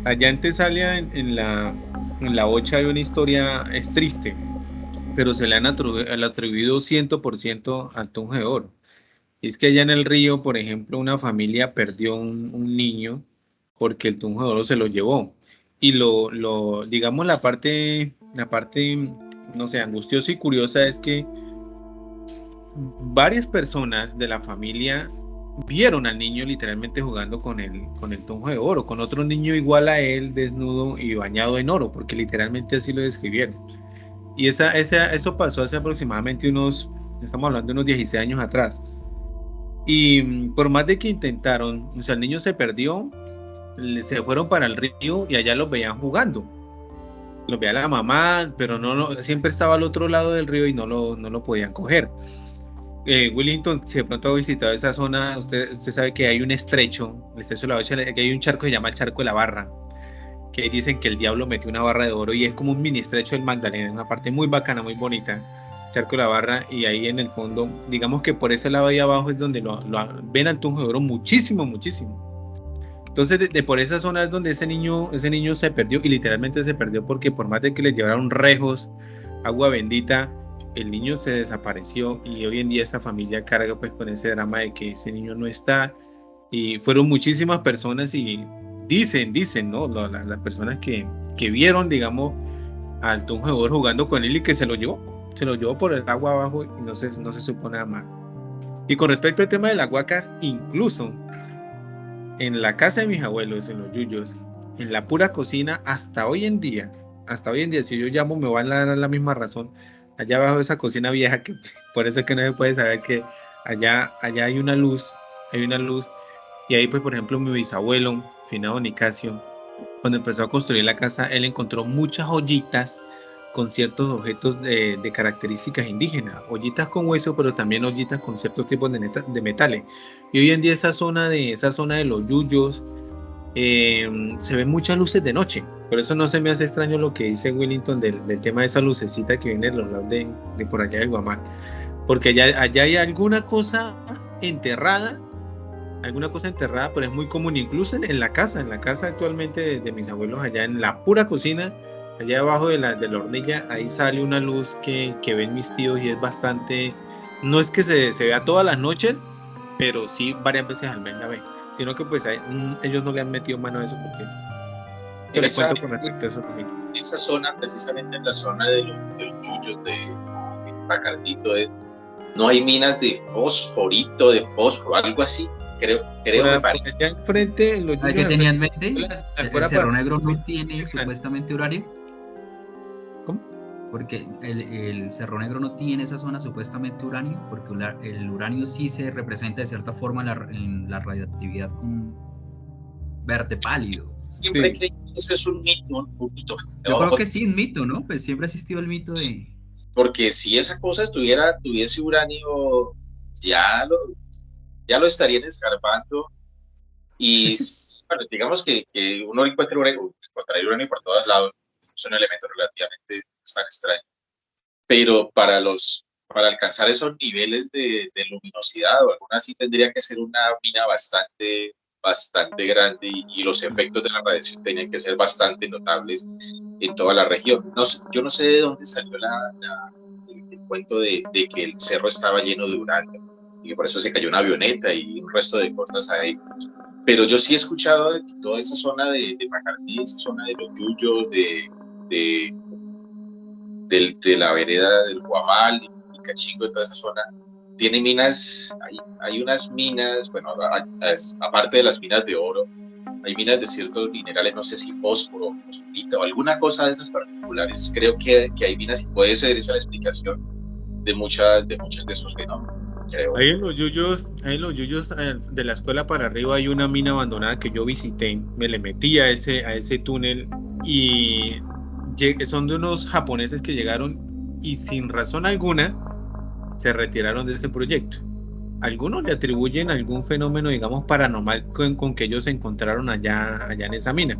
allá en Tesalia, en la Ocha, hay una historia, es triste, pero se le han atribuido 100% al tunjo de oro. Y es que allá en el río, por ejemplo, una familia perdió un niño porque el tunjo de oro se lo llevó. Y digamos, la parte, no sé, angustiosa y curiosa es que varias personas de la familia vieron al niño literalmente jugando con el tunjo de oro, con otro niño igual a él, desnudo y bañado en oro, porque literalmente así lo describieron. Y eso pasó hace aproximadamente estamos hablando de unos 16 años atrás. Y por más de que intentaron, o sea, el niño se perdió, se fueron para el río y allá los veían jugando. Los veía la mamá, pero siempre estaba al otro lado del río y no lo podían coger. Willington, si de pronto ha visitado esa zona, usted sabe que hay un estrecho, el estrecho de la Ocha, que hay un charco que se llama el Charco de la Barra, que dicen que el diablo metió una barra de oro y es como un mini estrecho del Magdalena, una parte muy bacana, muy bonita, Charco de la Barra, y ahí en el fondo, digamos que por ese lado ahí abajo es donde lo ven al tunjo de oro muchísimo. Entonces por esa zona es donde ese niño se perdió, y literalmente se perdió porque por más de que le llevaron rejos, agua bendita, el niño se desapareció, y hoy en día esa familia carga pues con ese drama de que ese niño no está, y fueron muchísimas personas y dicen, ¿no? Las personas que vieron, digamos, al tunjo de oro jugando con él y que se lo llevó por el agua abajo y no se supo nada más. Y con respecto al tema de las huacas, incluso en la casa de mis abuelos, en los Yuyos, en la pura cocina, hasta hoy en día hasta hoy en día, si yo llamo, me van a dar la misma razón. Allá abajo de esa cocina vieja, que por eso es que no se puede saber que allá hay una luz, y ahí pues por ejemplo mi bisabuelo, finado Nicasio, cuando empezó a construir la casa, él encontró muchas ollitas con ciertos objetos de características indígenas, ollitas con hueso, pero también ollitas con ciertos tipos de metales. Y hoy en día esa zona de los Yuyos, se ven muchas luces de noche. Por eso no se me hace extraño lo que dice Willington del tema de esa lucecita que viene de los lados de por allá del Guamán, porque allá hay alguna cosa enterrada, pero es muy común, incluso en la casa actualmente de mis abuelos, allá en la pura cocina, allá abajo de la hornilla, ahí sale una luz que ven mis tíos, y es bastante, no es que se vea todas las noches, pero sí varias veces al mes la ven, sino que pues ellos no le han metido mano a eso, porque yo les cuento con respecto a eso también. Esa zona, precisamente en la zona de los Yuyos, de Bacardito, no hay minas de fósforo, algo así, creo me parece. Allá enfrente, los ¿Qué tenía en mente? ¿El Cerro Negro no para... tiene supuestamente uranio? ¿Cómo? Porque el Cerro Negro no tiene esa zona supuestamente uranio, porque el uranio sí se representa de cierta forma en la radioactividad con verde pálido. Siempre creí que eso es un mito. Yo creo que sí, un mito, ¿no? Pues siempre ha existido el mito de... Porque si esa cosa tuviese uranio, ya lo estarían escarbando, y bueno, digamos que uno encontraría uranio por todos lados, es un elemento relativamente tan extraño, pero para alcanzar esos niveles de luminosidad o alguna así, tendría que ser una mina bastante grande, y los efectos de la radiación tenían que ser bastante notables en toda la región. Yo no sé de dónde salió el cuento de que el cerro estaba lleno de uranio y que por eso se cayó una avioneta y un resto de cosas ahí. Pero yo sí he escuchado de que toda esa zona de Bacardí, esa zona de los Yuyos, de la vereda del Guamal y Cachingo, de toda esa zona, tiene minas. Hay unas minas, bueno, aparte de las minas de oro, hay minas de ciertos minerales, no sé si fósforo, fosforita o alguna cosa de esas particulares. Creo que hay minas, y puede ser esa la explicación de muchos de esos fenómenos, creo. Ahí en los Yuyos de la escuela para arriba hay una mina abandonada que yo visité, me le metí a ese túnel, y son de unos japoneses que llegaron y sin razón alguna se retiraron de ese proyecto. Algunos le atribuyen algún fenómeno, digamos, paranormal con que ellos se encontraron allá en esa mina,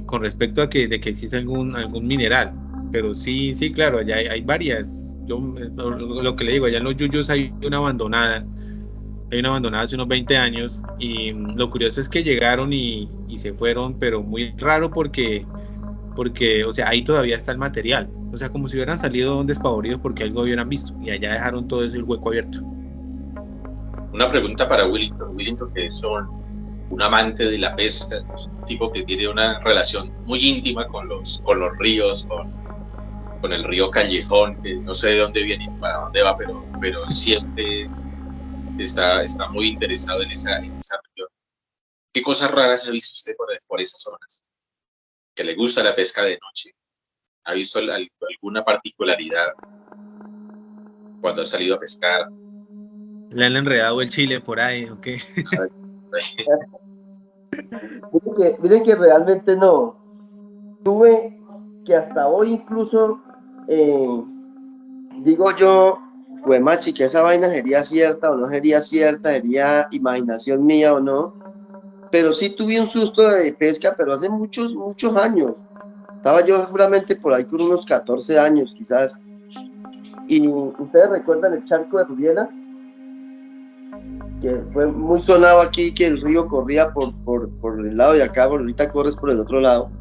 con respecto a de que existe algún mineral. Pero sí, claro, allá hay varias. Yo lo que le digo, allá en los Yuyos hay una abandonada hace unos 20 años, y lo curioso es que llegaron y se fueron, pero muy raro porque, o sea, ahí todavía está el material, o sea, como si hubieran salido despavoridos porque algo hubieran visto, y allá dejaron todo ese hueco abierto. Una pregunta para Willington, que es un amante de la pesca, un tipo que tiene una relación muy íntima con los ríos, con el río Callejón, que no sé de dónde viene ni para dónde va, pero siempre está muy interesado en esa región. ¿Qué cosas raras ha visto usted por esas zonas? Que le gusta la pesca de noche. ¿Ha visto alguna particularidad cuando ha salido a pescar? ¿Le han enredado el chile por ahí o qué? Miren que realmente no. Tuve que hasta hoy incluso, digo yo, pues machi, que esa vaina sería cierta o no sería cierta, sería imaginación mía o no. Pero sí tuve un susto de pesca, pero hace muchos años. Estaba yo seguramente por ahí con unos 14 años quizás. Y ustedes recuerdan el charco de Rubiela, que fue muy sonado aquí, que el río corría por el lado de acá, ahorita corres por el otro lado.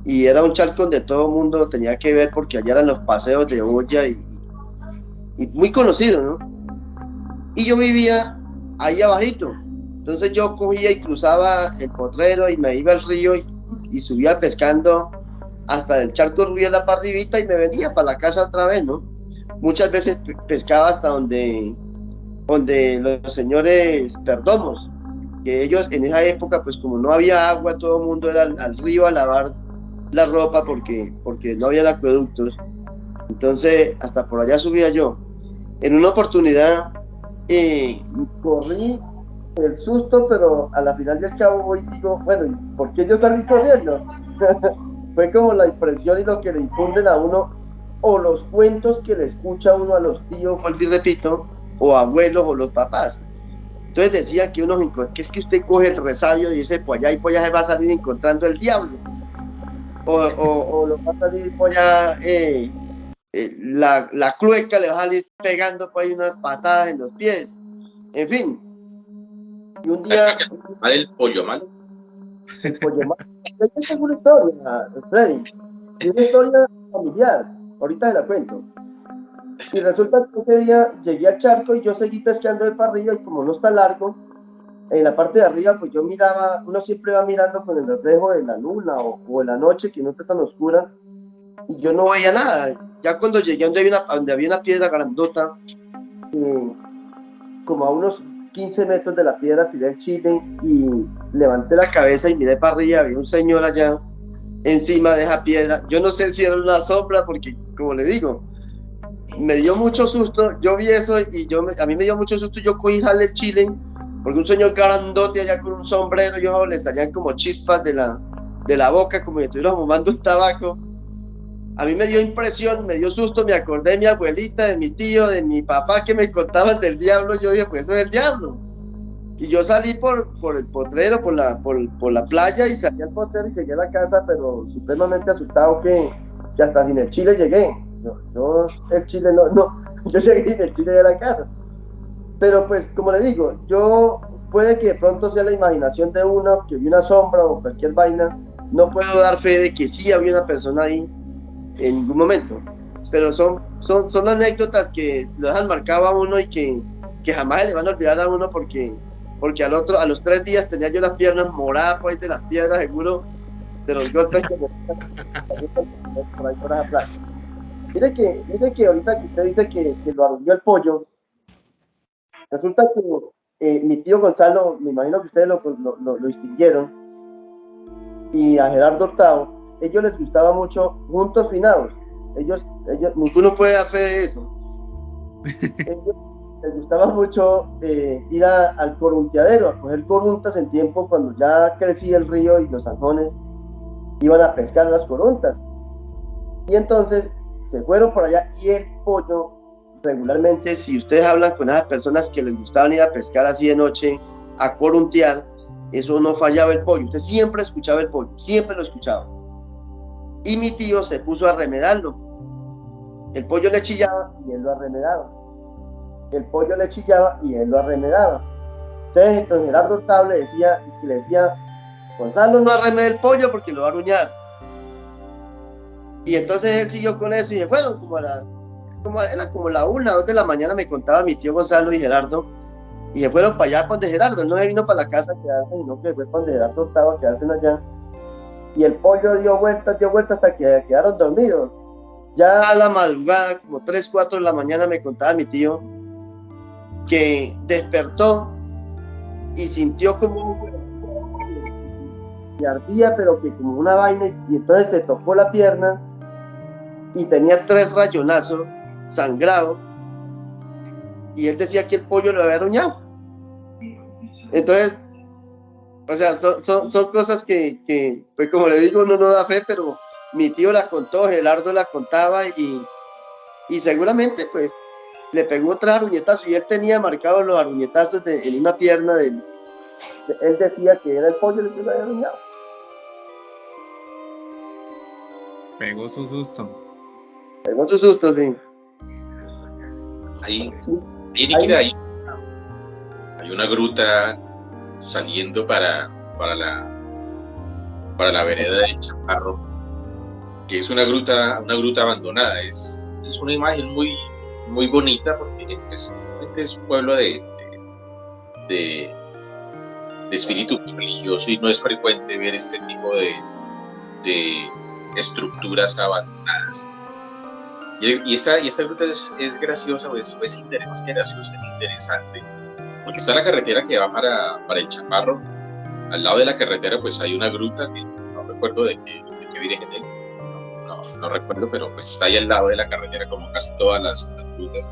Y era un charco donde todo el mundo tenía que ver, porque allá eran los paseos de olla y muy conocido, ¿no? Y yo vivía ahí abajito. Entonces yo cogía y cruzaba el potrero y me iba al río y subía pescando hasta el charco de Rubiela para arribita, y me venía para la casa otra vez, ¿no? Muchas veces pescaba hasta donde los señores perdomos, que ellos en esa época, pues como no había agua, todo el mundo era al río a lavar la ropa porque no había acueductos. Entonces, hasta por allá subía yo. En una oportunidad, corrí el susto, pero a la final del cabo voy y digo, bueno, ¿por qué yo salí corriendo? Fue como la impresión y lo que le infunden a uno, o los cuentos que le escucha uno a los tíos, vuelvo y repito, o abuelos o los papás. Entonces decían que que es que usted coge el resabio y dice, pues allá y pues allá se va a salir encontrando el diablo. O lo va a salir por allá, la clueca le va a salir pegando por ahí unas patadas en los pies. En fin. Y un día... ¿El pollo malo? El pollo malo. Esta es una historia, Freddy. Es una historia familiar. Ahorita se la cuento. Y resulta que ese día llegué al charco y yo seguí pescando de para arriba y como no está largo, en la parte de arriba pues yo miraba, uno siempre va mirando con el reflejo de la luna o de la noche que no está tan oscura y yo no veía nada. Ya cuando llegué donde había una piedra grandota, como a unos 15 metros de la piedra tiré el chile y levanté la cabeza y miré para arriba, había un señor allá encima de esa piedra. Yo no sé si era una sombra porque, como le digo, me dio mucho susto. Yo vi eso y a mí me dio mucho susto. Yo cogí jale el chile porque un señor grandote allá con un sombrero, yo le salían como chispas de la boca, como si estuviera fumando un tabaco. A mí me dio impresión, me dio susto, me acordé de mi abuelita, de mi tío, de mi papá que me contaban del diablo. Yo dije, pues eso es el diablo. Y yo salí por el potrero, por la playa, y salí al potrero y llegué a la casa, pero supremamente asustado que hasta sin el chile llegué. Yo el chile yo llegué sin el chile de la casa. Pero pues, como le digo, puede que de pronto sea la imaginación de uno, que vi una sombra o cualquier vaina. No puedo dar fe de que sí había una persona ahí en ningún momento. Pero son anécdotas que lo dejan marcado a uno y que jamás se le van a olvidar a uno porque a los 3 días tenía yo las piernas moradas pues, de las piedras, seguro, de los golpes que me por ahí por esa playa. Mire que ahorita que usted dice que lo arrulló el pollo, resulta que mi tío Gonzalo, me imagino que ustedes lo distinguieron, y a Gerardo Hurtado, ellos les gustaba mucho Juntos Finados. Ellos, ninguno puede dar fe de eso. Ellos les gustaba mucho ir al corunteadero, a coger coruntas en tiempo cuando ya crecía el río y los zanjones iban a pescar las coruntas. Y entonces se fueron por allá y el pollo, regularmente, si ustedes hablan con esas personas que les gustaban ir a pescar así de noche, a coruntear, eso no fallaba el pollo. Usted siempre escuchaba el pollo, siempre lo escuchaba. Y mi tío se puso a remedarlo. El pollo le chillaba y él lo arremedaba. El pollo le chillaba y él lo arremedaba. Entonces, don Gerardo Hurtado le decía, Gonzalo, no arremede el pollo porque lo va a aruñar. Y entonces él siguió con eso y se fueron era como la 1, 2 de la mañana, me contaba mi tío Gonzalo y Gerardo, y se fueron para allá donde Gerardo. Él no se vino para la casa a quedarse, sino que fue para donde Gerardo Hurtado a quedarse allá. Y el pollo dio vueltas hasta que quedaron dormidos. Ya a la madrugada, como 3, 4 de la mañana, me contaba mi tío que despertó y sintió como y ardía, pero que como una vaina, y entonces se tocó la pierna y tenía 3 rayonazos sangrados, y él decía que el pollo lo había aruñado. Entonces, o sea, son cosas que, pues como le digo, uno no da fe, pero mi tío la contó, Gerardo la contaba, y seguramente pues le pegó 3 aruñetazos, y él tenía marcados los aruñetazos en una pierna él decía que era el pollo el que lo había aruñado. Pegó su susto. Pegó su susto, sí. Ahí hay una gruta saliendo para la vereda de Chaparro, que es una gruta abandonada. Es una imagen muy, muy bonita porque es un pueblo de espíritu religioso y no es frecuente ver este tipo de estructuras abandonadas. Y esta gruta es graciosa, es más que graciosa, es interesante, porque está la carretera que va para el Chaparro. Al lado de la carretera pues hay una gruta que no recuerdo de qué qué virgen es, no recuerdo, pero pues está ahí al lado de la carretera como casi todas las grutas.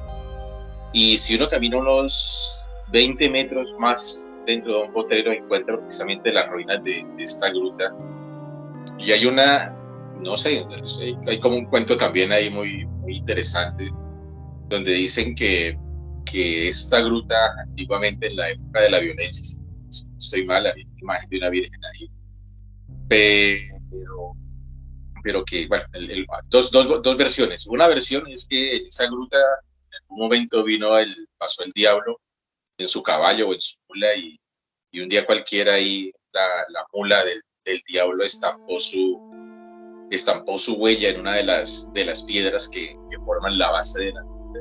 Y si uno camina unos 20 metros más dentro de un potrero, encuentra precisamente las ruinas de esta gruta. Y hay una, no sé, hay como un cuento también ahí muy, muy interesante, donde dicen que esta gruta antiguamente en la época de la violencia, si no estoy mal, había una imagen de una virgen ahí, pero que, bueno, dos versiones. Una versión es que esa gruta en algún momento pasó el diablo en su caballo o en su mula y un día cualquiera ahí la mula del diablo estampó su huella en una de las piedras que forman la base de la gruta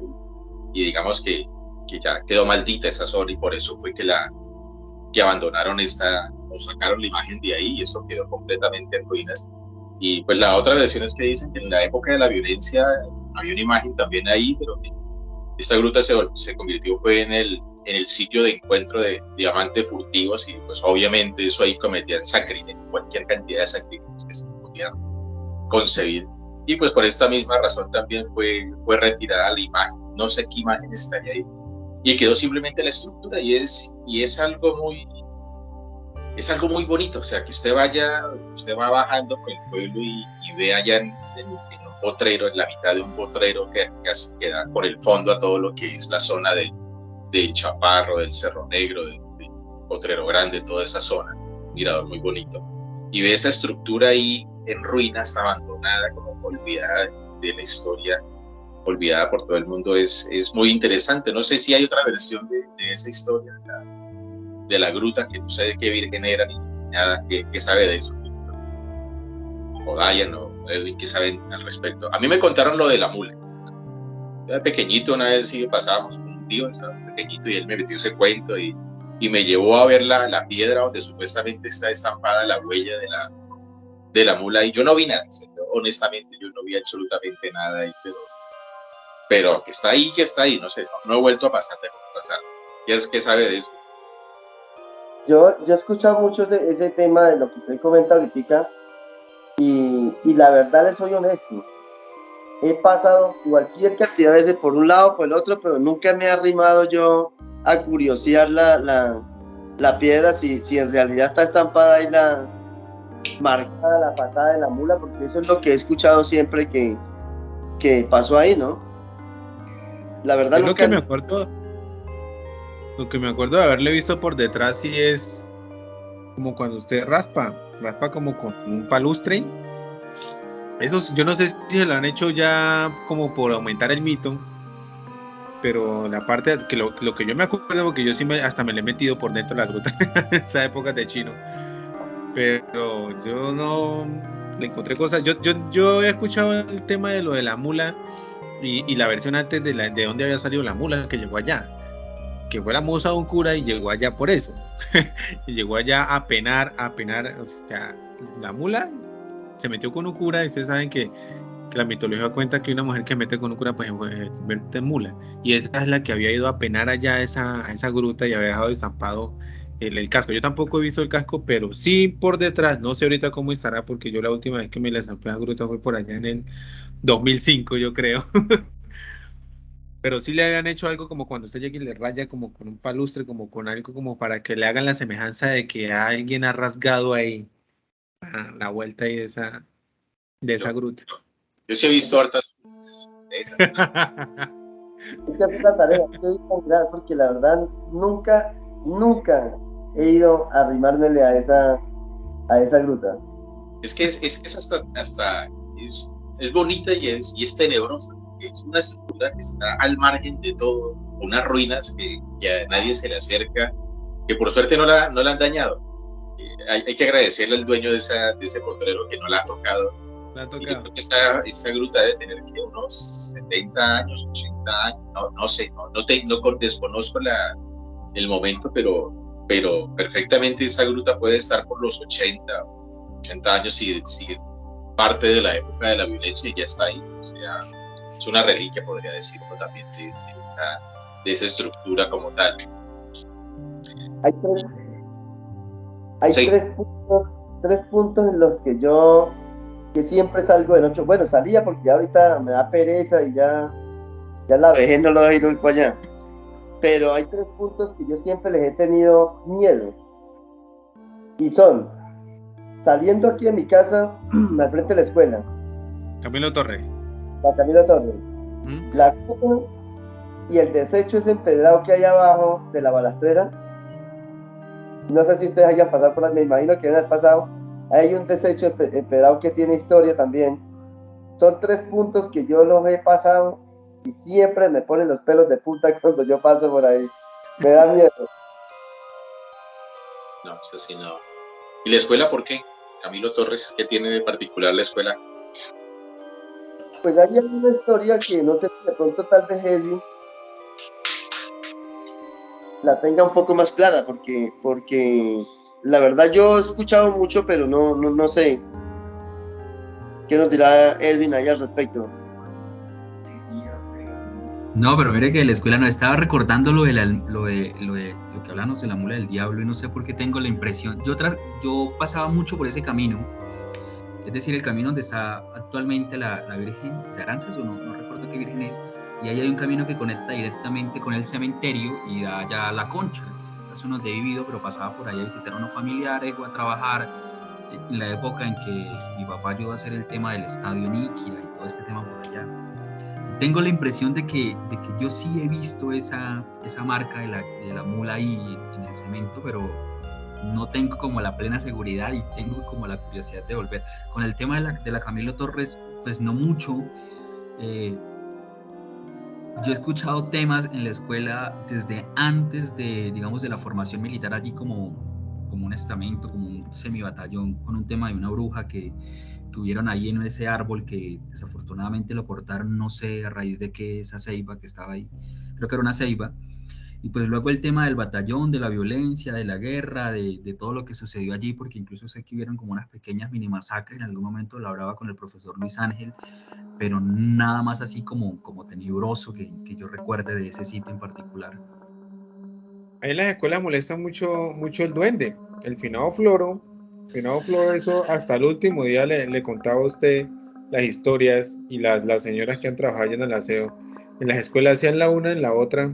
y digamos que ya quedó maldita esa zona y por eso fue que abandonaron o sacaron la imagen de ahí y eso quedó completamente en ruinas. Y pues la otra versión es que dicen que en la época de la violencia había una imagen también ahí, pero que esta gruta se convirtió fue en el sitio de encuentro de diamantes furtivos y pues obviamente eso ahí cometían sacrilegio, cualquier cantidad de sacrilegios que se pudieran concebir. Y pues por esta misma razón también fue retirada la imagen, no sé qué imagen estaría ahí, y quedó simplemente la estructura y es algo muy bonito, o sea, que usted va bajando por el pueblo y ve allá en un potrero, en la mitad de un potrero que da con el fondo a todo lo que es la zona del Chaparro, del Cerro Negro, del Potrero Grande, toda esa zona, un mirador muy bonito. Y ve esa estructura ahí en ruinas, abandonada, como olvidada de la historia, olvidada por todo el mundo, es muy interesante. No sé si hay otra versión de esa historia, de la gruta, que no sé de qué virgen era ni nada, que sabe de eso. O Dayan o Edwin, que saben al respecto. A mí me contaron lo de la mula. Yo era pequeñito, una vez sí pasábamos con un tío, estaba pequeñito, y él me metió ese cuento y me llevó a ver la piedra donde supuestamente está estampada la huella de la mula, y yo no vi nada, honestamente yo no vi absolutamente nada ahí, pero que está ahí, no sé, no he vuelto a pasar. ¿Qué sabe de eso? Yo he escuchado mucho ese tema de lo que usted comenta ahorita y la verdad les soy honesto. He pasado cualquier cantidad de veces por un lado, por el otro, pero nunca me he arrimado yo a curiosear la piedra si en realidad está estampada ahí marcada la patada de la mula, porque eso es lo que he escuchado siempre que pasó ahí, ¿no? La verdad Yo nunca... Lo que me acuerdo de haberle visto por detrás sí es como cuando usted raspa como con un palustre. Eso yo no sé si se lo han hecho ya como por aumentar el mito, pero la parte que lo que yo me acuerdo, porque yo sí hasta me le he metido por dentro de la gruta en esa época de chino, pero yo no le encontré cosas. Yo he escuchado el tema de lo de la mula y la versión antes de dónde había salido la mula que llegó allá, que fue la musa de un cura y llegó allá por eso. Y llegó allá a penar, o sea, la mula se metió con un cura y ustedes saben que la mitología cuenta que una mujer que mete con un cura pues se convierte en mula, y esa es la que había ido a penar allá a esa gruta y había dejado estampado el casco. Yo tampoco he visto el casco, pero sí por detrás, no sé ahorita cómo estará, porque yo la última vez que me la estampé a la gruta fue por allá en el 2005, yo creo. Pero sí le habían hecho algo como cuando usted llega y le raya como con un palustre, como con algo como para que le hagan la semejanza de que alguien ha rasgado ahí la vuelta ahí de esa gruta. Yo sí he visto hartas de esas. Esta es la tarea que voy a mirar, porque la verdad nunca he ido a arrimármele a esa gruta. Es que es hasta es bonita y es tenebrosa. Es una estructura que está al margen de todo, unas ruinas que a nadie se le acerca, que por suerte no la han dañado. Hay que agradecerle al dueño de ese potrero que no la ha tocado. Y yo creo que esa gruta debe tener unos 70 años, 80 años, no sé, no desconozco el momento, pero perfectamente esa gruta puede estar por los 80 años si parte de la época de la violencia y ya está ahí. O sea, es una reliquia, podría decirlo también, de esa estructura como tal. Hay Sí. tres puntos en los que yo que siempre salgo de noche. Bueno, salía porque ya ahorita me da pereza y ya la vejez no lo dejo ir para allá. Pero hay 3 puntos que yo siempre les he tenido miedo. Y son, saliendo aquí de mi casa, al frente de la escuela, Camilo Torres. la Camilo Torres, la copa y el desecho ese empedrado que hay abajo de la balastrera. No sé si ustedes hayan pasado por ahí, me imagino que en el pasado. Hay un desecho empedrado que tiene historia también. Son 3 puntos que yo los he pasado y siempre me ponen los pelos de punta cuando yo paso por ahí. Me da miedo. No, eso sí no. ¿Y la escuela por qué? Camilo Torres, ¿qué tiene de particular la escuela? Pues hay una historia que no sé si de pronto tal vez Edwin la tenga un poco más clara, porque la verdad yo he escuchado mucho, pero no sé qué nos dirá Edwin ahí al respecto. No, pero mire que de la escuela no estaba recordando lo que hablamos de la mula del diablo y no sé por qué tengo la impresión. Yo pasaba mucho por ese camino, es decir, el camino donde está actualmente la Virgen de Aranzas, o no recuerdo qué Virgen es, y ahí hay un camino que conecta directamente con el cementerio y da ya a La Concha. Eso no he vivido, pero pasaba por ahí a visitar a unos familiares o a trabajar en la época en que mi papá ayudó a hacer el tema del estadio Níquira y todo este tema por allá. Tengo la impresión de que yo sí he visto esa marca de la mula ahí en el cemento, pero no tengo como la plena seguridad y tengo como la curiosidad de volver. Con el tema de la Camilo Torres, pues no mucho. Yo he escuchado temas en la escuela desde antes de, digamos, de la formación militar allí como un estamento, como un semibatallón, con un tema de una bruja que tuvieron ahí en ese árbol que desafortunadamente lo cortaron, no sé a raíz de qué, esa ceiba que estaba ahí, creo que era una ceiba. Y pues luego el tema del batallón, de la violencia, de la guerra, de todo lo que sucedió allí, porque incluso sé que hubieron como unas pequeñas mini masacres, en algún momento lo hablaba con el profesor Luis Ángel, pero nada más así como tenebroso que yo recuerde de ese sitio en particular. Ahí en las escuelas molesta mucho el duende, el finado Floro. Eso hasta el último día le contaba a usted las historias y las señoras que han trabajado en el aseo. En las escuelas hacían la una, en la otra.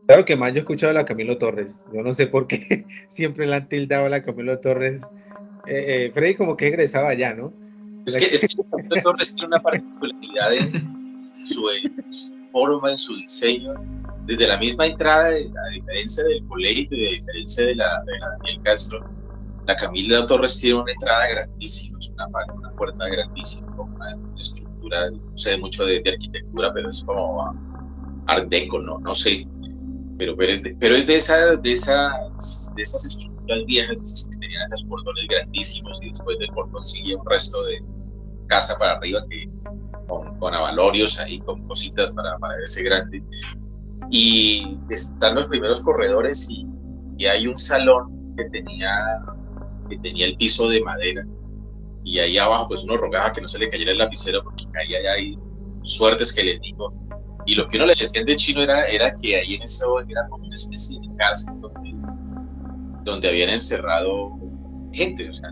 Claro que más yo he escuchado a la Camilo Torres. Yo no sé por qué siempre la han tildado a la Camilo Torres. Freddy como que egresaba allá, ¿no? Es que Camilo Torres tiene una particularidad en su forma, en su diseño. Desde la misma entrada, a diferencia del colegio y a diferencia de la Daniel Castro, la Camilo Torres tiene una entrada grandísima, es una puerta grandísima, una estructura, no sé mucho de arquitectura, pero es como art deco, no sé. Pero es de esas estructuras viejas que tenían esos portones grandísimos y después del portón sigue un resto de casa para arriba que con avalorios ahí, con cositas para verse grande. Y están los primeros corredores y hay un salón que tenía el piso de madera y ahí abajo pues uno rogaba que no se le cayera el lapicero porque caía ya ahí, suertes que le digo. Y lo que uno le decía de chino era que ahí en eso era como una especie de cárcel donde habían encerrado gente. O sea,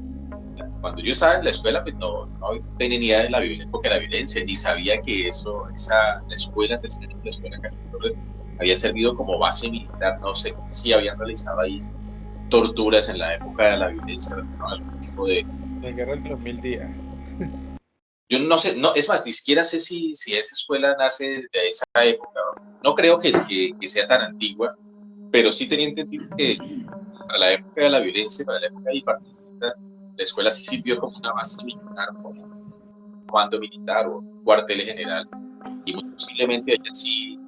cuando yo estaba en la escuela, pues no tenía ni idea de la época de la violencia, ni sabía que la escuela Camilo Torres había servido como base militar. No sé si habían realizado ahí torturas en la época de la violencia, ¿no? Algún tipo de... La guerra de los 1000 días. Yo no sé, es más, ni siquiera sé si esa escuela nace de esa época. No creo que sea tan antigua, pero sí tenía entendido que para la época de la violencia, para la época bipartidista, la escuela sí sirvió como una base militar, como un comando militar o un cuartel general, y muy posiblemente allá sí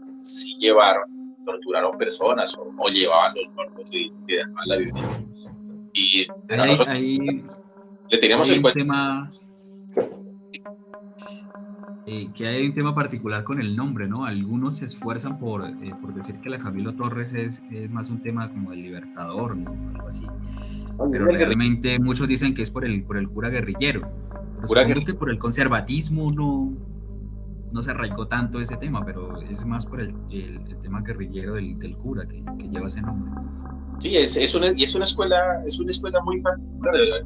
torturaron personas o llevaban los muertos y dejaban la violencia. Y a nosotros le teníamos el cuento. Que hay un tema particular con el nombre, ¿no? Algunos se esfuerzan por decir que la Camilo Torres es más un tema como del libertador, ¿no? Algo así. Pero realmente muchos dicen que es por el cura guerrillero. Pero supongo que por el conservatismo no se arraigó tanto ese tema, pero es más por el tema guerrillero del cura que lleva ese nombre. Sí, es una escuela muy particular.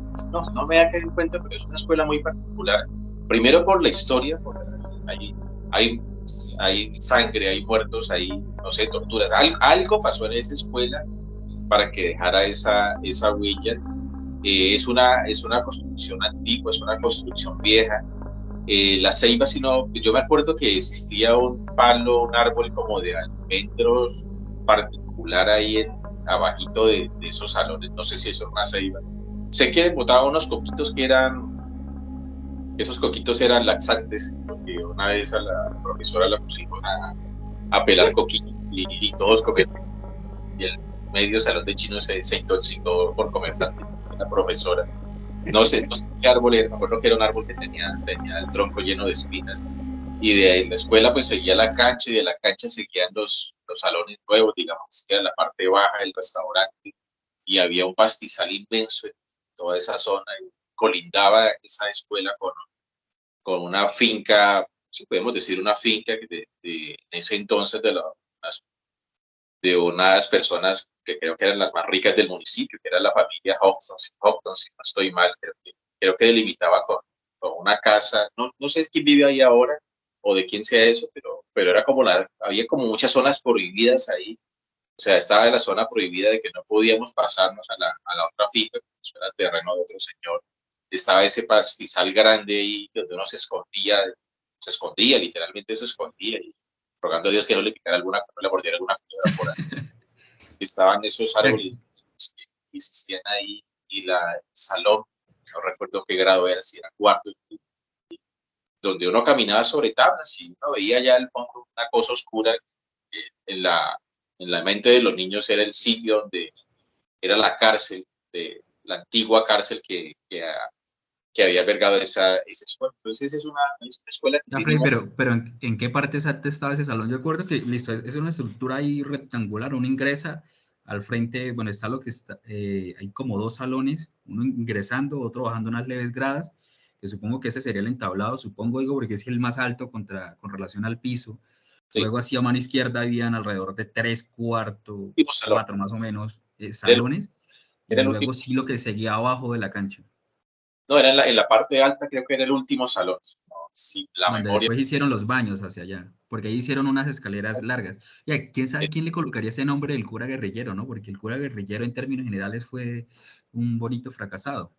No me da que en cuenta, pero es una escuela muy particular. Primero por la historia, porque hay sangre, hay muertos, hay, no sé, torturas. Algo pasó en esa escuela para que dejara esa huella. Es una construcción antigua, es una construcción vieja. La ceiba, yo me acuerdo que existía un árbol como de almendros particular ahí abajito de esos salones, no sé si eso es una ceiba. Sé que botaban unos coquitos esos coquitos eran laxantes, porque una vez a la profesora la pusimos a pelar coquitos y todos comieron. Y el medio salón de chino se intoxicó por comer tanto, la profesora. No sé qué árbol era, me acuerdo que era un árbol que tenía el tronco lleno de espinas. Y de la escuela pues seguía la cancha, y de la cancha seguían los salones nuevos, digamos, que era la parte baja del restaurante, y había un pastizal inmenso en toda esa zona, y colindaba esa escuela con una finca, si podemos decir una finca en ese entonces de unas personas que creo que eran las más ricas del municipio, que era la familia Hopton, si no estoy mal, creo que delimitaba con una casa, no sé quién vive ahí ahora o de quién sea eso, pero era como había como muchas zonas prohibidas ahí. O sea, estaba en la zona prohibida de que no podíamos pasarnos a la otra finca, que eso era el terreno de otro señor. Estaba ese pastizal grande ahí donde uno se escondía, literalmente se escondía, y rogando a Dios que no le picara no le mordiera alguna culebra por ahí. Estaban esos árboles que existían ahí, y el salón, no recuerdo qué grado era, si era cuarto, donde uno caminaba sobre tablas y uno veía ya el fondo una cosa oscura. En la mente de los niños era el sitio donde era la cárcel, la antigua cárcel que había albergado esa escuela. Entonces es una escuela que Ya, tiene Freddy, pero ¿en qué parte exacta estaba ese salón? Yo recuerdo que, listo, es una estructura ahí rectangular, uno ingresa al frente, bueno, está lo que está, hay como dos salones, uno ingresando, otro bajando unas leves gradas, que supongo que ese sería el entablado, supongo, digo, porque es el más alto con relación al piso. sí, Luego, hacia mano izquierda, habían alrededor de 3/4, salón. 4 más o menos, Era salones, era y el luego último, sí lo que seguía abajo de la cancha, no, era en la parte alta, creo que era el último salón. No, si la donde memoria. después hicieron los baños hacia allá, porque ahí hicieron unas escaleras largas. Y quién sabe quién le colocaría ese nombre del cura guerrillero, ¿no? Porque el cura guerrillero en términos generales fue un bonito fracasado.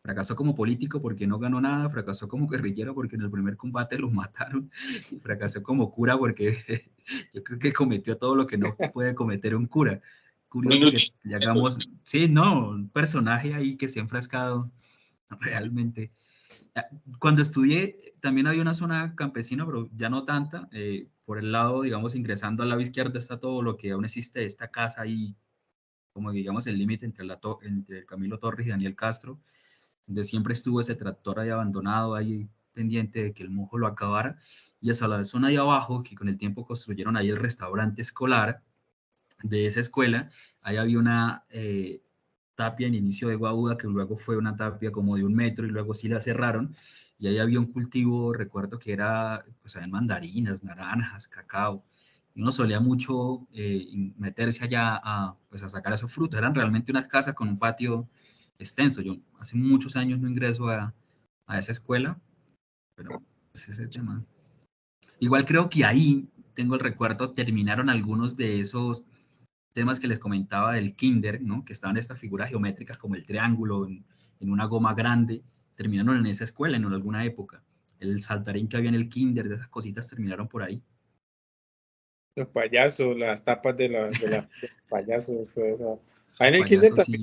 Fracasó como político porque no ganó nada, fracasó como guerrillero porque en el primer combate lo mataron, y fracasó como cura porque yo creo que cometió todo lo que no puede cometer un cura. Un Curioso que inútil. hagamos, sí, no, un personaje ahí que se ha enfrascado realmente. Cuando estudié, también había una zona campesina, pero ya no tanta. Por el lado, digamos, ingresando al lado izquierdo está todo lo que aún existe de esta casa ahí, como digamos el límite entre Camilo Torres y Daniel Castro, donde siempre estuvo ese tractor ahí abandonado, ahí pendiente de que el mojo lo acabara. Y hasta la zona de abajo, que con el tiempo construyeron ahí el restaurante escolar de esa escuela, ahí había una tapia en inicio de Guaúda, que luego fue una tapia como de 1 metro y luego sí la cerraron, y ahí había un cultivo, recuerdo que era, pues había mandarinas, naranjas, cacao, y uno solía mucho meterse allá pues a sacar esos frutos, eran realmente unas casas con un patio extenso. Yo hace muchos años no ingreso a esa escuela, pero es ese tema. Igual creo que ahí, tengo el recuerdo, terminaron algunos de esos temas que les comentaba del kinder, ¿no? Que estaban estas figuras geométricas como el triángulo en una goma grande, terminaron en esa escuela en alguna época. El saltarín que había en el kinder, de esas cositas terminaron por ahí. Los payasos, las tapas de los payasos, todo eso. Los En el kinder payasos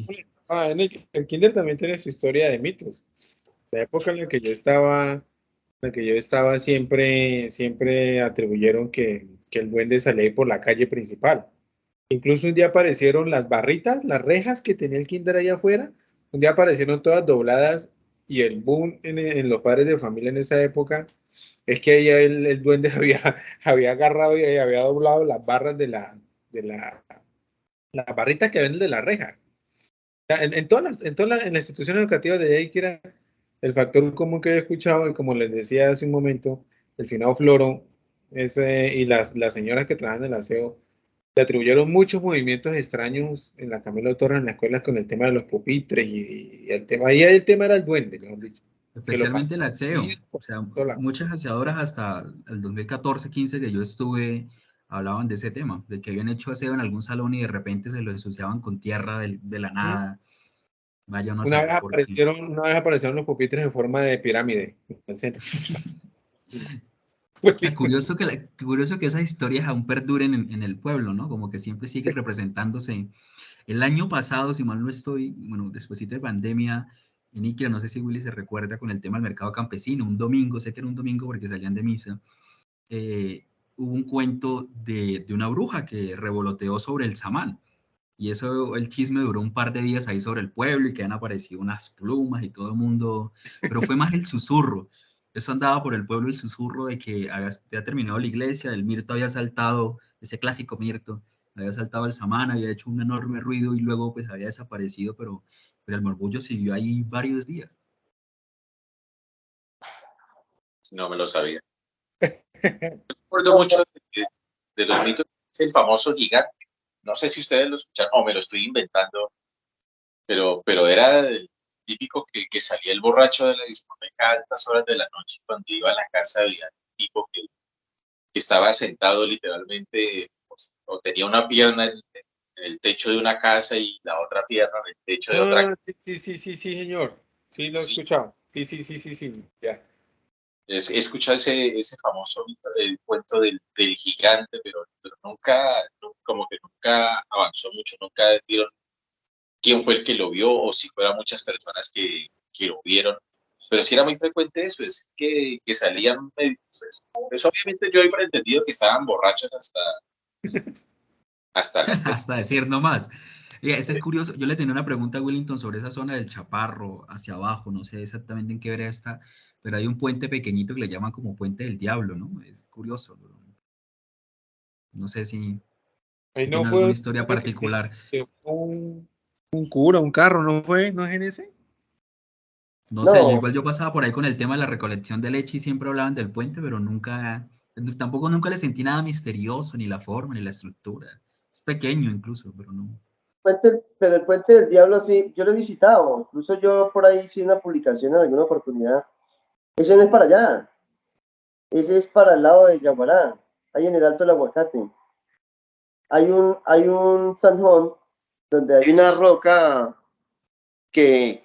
también, sí. el kinder también tiene su historia de mitos. La época en la que yo estaba siempre atribuyeron que el duende salía por la calle principal. Incluso un día aparecieron las barritas, las rejas que tenía el kinder allá afuera, un día aparecieron todas dobladas, y el boom en los padres de familia en esa época es que ahí el duende había agarrado y había doblado las barras las barritas que ven de la reja. En las instituciones educativas de ahí, que era el factor común que he escuchado, y como les decía hace un momento, el finado Floro, y las señoras que trabajan en el aseo, le atribuyeron muchos movimientos extraños en la Camilo Torres en la escuela con el tema de los pupitres y el tema, ahí el tema era el duende, mejor dicho, que lo Especialmente el pasaba aseo. O sea, sola. muchas aseadoras hasta el 2014-15 que yo estuve hablaban de ese tema, de que habían hecho aseo en algún salón y de repente se lo ensuciaban con tierra de la nada. Vaya uno a saber por qué. Una vez aparecieron los pupitres en forma de pirámide en el centro. Curioso que esas historias aún perduren en el pueblo, ¿no? Como que siempre sigue representándose. El año pasado, si mal no estoy, bueno, despuesito de pandemia, en Iquia, no sé si Willy se recuerda con el tema del mercado campesino, un domingo, sé que era un domingo porque salían de misa, hubo un cuento de una bruja que revoloteó sobre el samán. Y eso, el chisme duró un par de días ahí sobre el pueblo y que han aparecido unas plumas y todo el mundo, pero fue más el susurro. Eso andaba por el pueblo el susurro de que había terminado la iglesia, el mirto había saltado, ese clásico mirto, había saltado el samán, había hecho un enorme ruido y luego pues había desaparecido, pero el morbullo siguió ahí varios días. No me lo sabía. Recuerdo mucho de los mitos, es el famoso gigante. No sé si ustedes lo escucharon o me lo estoy inventando, pero era el típico que salía el borracho de la discoteca a altas horas de la noche. Cuando iba a la casa había un tipo que estaba sentado literalmente, pues, o tenía una pierna en el techo de una casa y la otra pierna en el techo de otra casa. Sí, señor. Sí, lo he Sí, escuchado. Sí, ya. he escuchado ese famoso cuento del gigante, pero nunca, como que nunca avanzó mucho, nunca dieron quién fue el que lo vio o si fueran muchas personas que lo vieron. Pero sí era muy frecuente eso, es que salían, pues obviamente yo he entendido que estaban borrachos hasta las Hasta decir no más. Ese es curioso. Yo le tenía una pregunta a Willington sobre esa zona del Chaparro hacia abajo. No sé exactamente en qué vereda está, pero hay un puente pequeñito que le llaman como Puente del Diablo, ¿no? Es curioso. No sé si Ahí no tiene alguna fue historia particular. un cura, un carro, ¿no fue? ¿No es en ese? No sé, No, igual yo pasaba por ahí con el tema de la recolección de leche y siempre hablaban del puente, pero tampoco nunca le sentí nada misterioso, ni la forma, ni la estructura. Es pequeño incluso, pero no. pero el Puente del Diablo sí, yo lo he visitado, incluso yo por ahí hice una publicación en alguna oportunidad. Ese no es para allá, ese es para el lado de Yaguará, ahí en el Alto del Aguacate. Hay un zanjón donde hay una roca que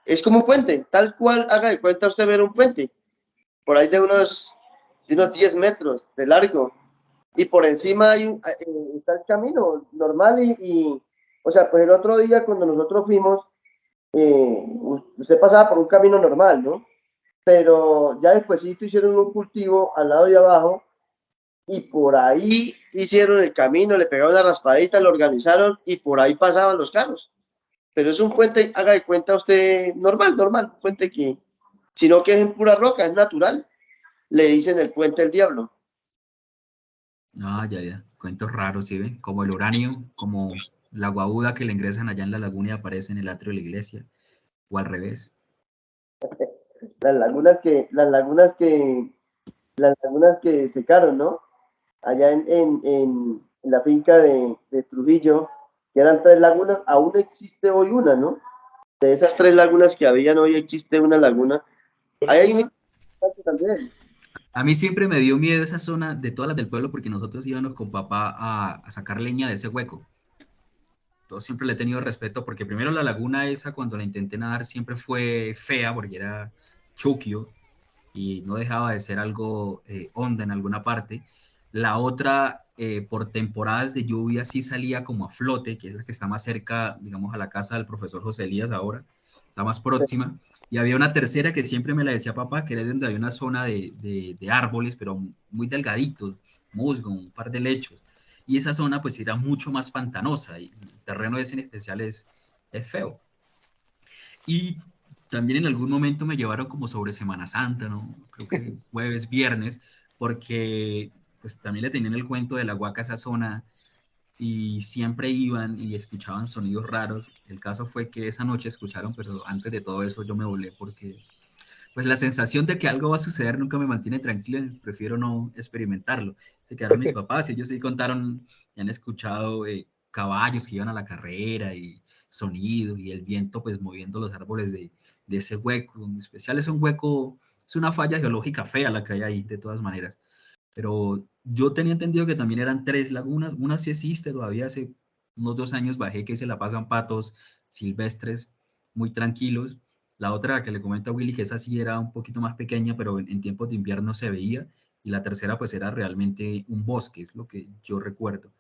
es como un puente, tal cual haga de cuenta usted ver un puente, por ahí de unos 10 metros de largo, y por encima está el camino normal o sea, pues el otro día cuando nosotros fuimos, usted pasaba por un camino normal, ¿no? Pero ya despuésito hicieron un cultivo al lado de abajo y por ahí hicieron el camino, le pegaron la raspadita, lo organizaron y por ahí pasaban los carros. Pero es un puente, haga de cuenta usted, normal, un puente sino que es en pura roca, es natural. Le dicen el puente del diablo. Ah, ya. Cuentos raros, ¿sí ve? Como el uranio, como la guaúda que le ingresan allá en la laguna y aparece en el atrio de la iglesia, o al revés. Las lagunas que secaron, ¿no? Allá en la finca de Trujillo, que eran 3 lagunas, aún existe hoy una, ¿no? De esas 3 lagunas que habían, hoy existe una laguna. Ahí hay un instante también. A mí siempre me dio miedo esa zona de todas las del pueblo porque nosotros íbamos con papá a sacar leña de ese hueco. Yo siempre le he tenido respeto porque primero la laguna esa cuando la intenté nadar siempre fue fea porque era chuquio y no dejaba de ser algo honda en alguna parte. La otra, por temporadas de lluvia, sí salía como a flote, que es la que está más cerca, digamos, a la casa del profesor José Elías ahora, está más próxima. Y había una tercera que siempre me la decía papá, que era donde había una zona de árboles, pero muy delgaditos, musgo, un par de lechos. Y esa zona pues era mucho más pantanosa y el terreno ese en especial es feo. Y también en algún momento me llevaron como sobre Semana Santa, ¿no? Creo que jueves, viernes, porque pues también le tenían el cuento de la huaca a esa zona y siempre iban y escuchaban sonidos raros. El caso fue que esa noche escucharon, pero antes de todo eso yo me volé porque pues la sensación de que algo va a suceder nunca me mantiene tranquilo, prefiero no experimentarlo. Se quedaron mis papás y ellos sí contaron, y han escuchado caballos que iban a la carrera y sonidos y el viento pues moviendo los árboles de ese hueco. En especial es un hueco, es una falla geológica fea la que hay ahí de todas maneras. Pero yo tenía entendido que también eran 3 lagunas, una sí existe todavía, hace unos 2 años bajé que se la pasan patos silvestres muy tranquilos. La otra que le comento a Willy, que esa sí era un poquito más pequeña, pero en tiempos de invierno se veía. Y la tercera pues era realmente un bosque, es lo que yo recuerdo.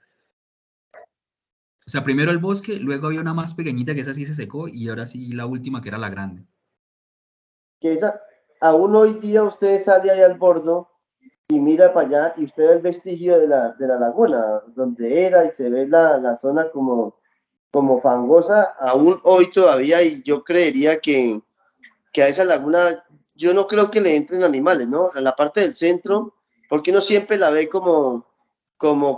O sea, primero el bosque, luego había una más pequeñita que esa sí se secó y ahora sí la última que era la grande. Que esa, aún hoy día usted sale ahí al bordo y mira para allá y usted ve el vestigio de la laguna, donde era, y se ve la zona como fangosa, aún hoy todavía, y yo creería que a esa laguna, yo no creo que le entren animales, ¿no? En la parte del centro, porque uno siempre la ve como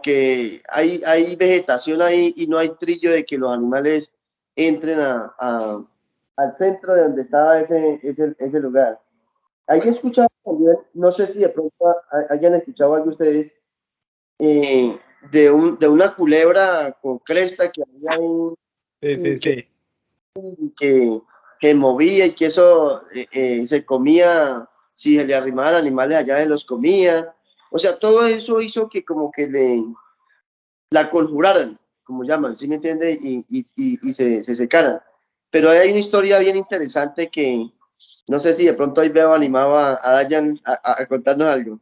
que hay vegetación ahí y no hay trillo de que los animales entren al centro de donde estaba ese lugar. Ahí he escuchado también, no sé si de pronto hayan escuchado algo ustedes, de una culebra con cresta que había ahí, Sí, sí. que, que movía y que eso se comía, si se le arrimaban animales allá, se los comía. O sea, todo eso hizo que como que la conjuraran, como llaman, ¿sí me entiende? Y se secaran. Pero ahí hay una historia bien interesante que no sé si de pronto ahí veo animado a Dayan a contarnos algo.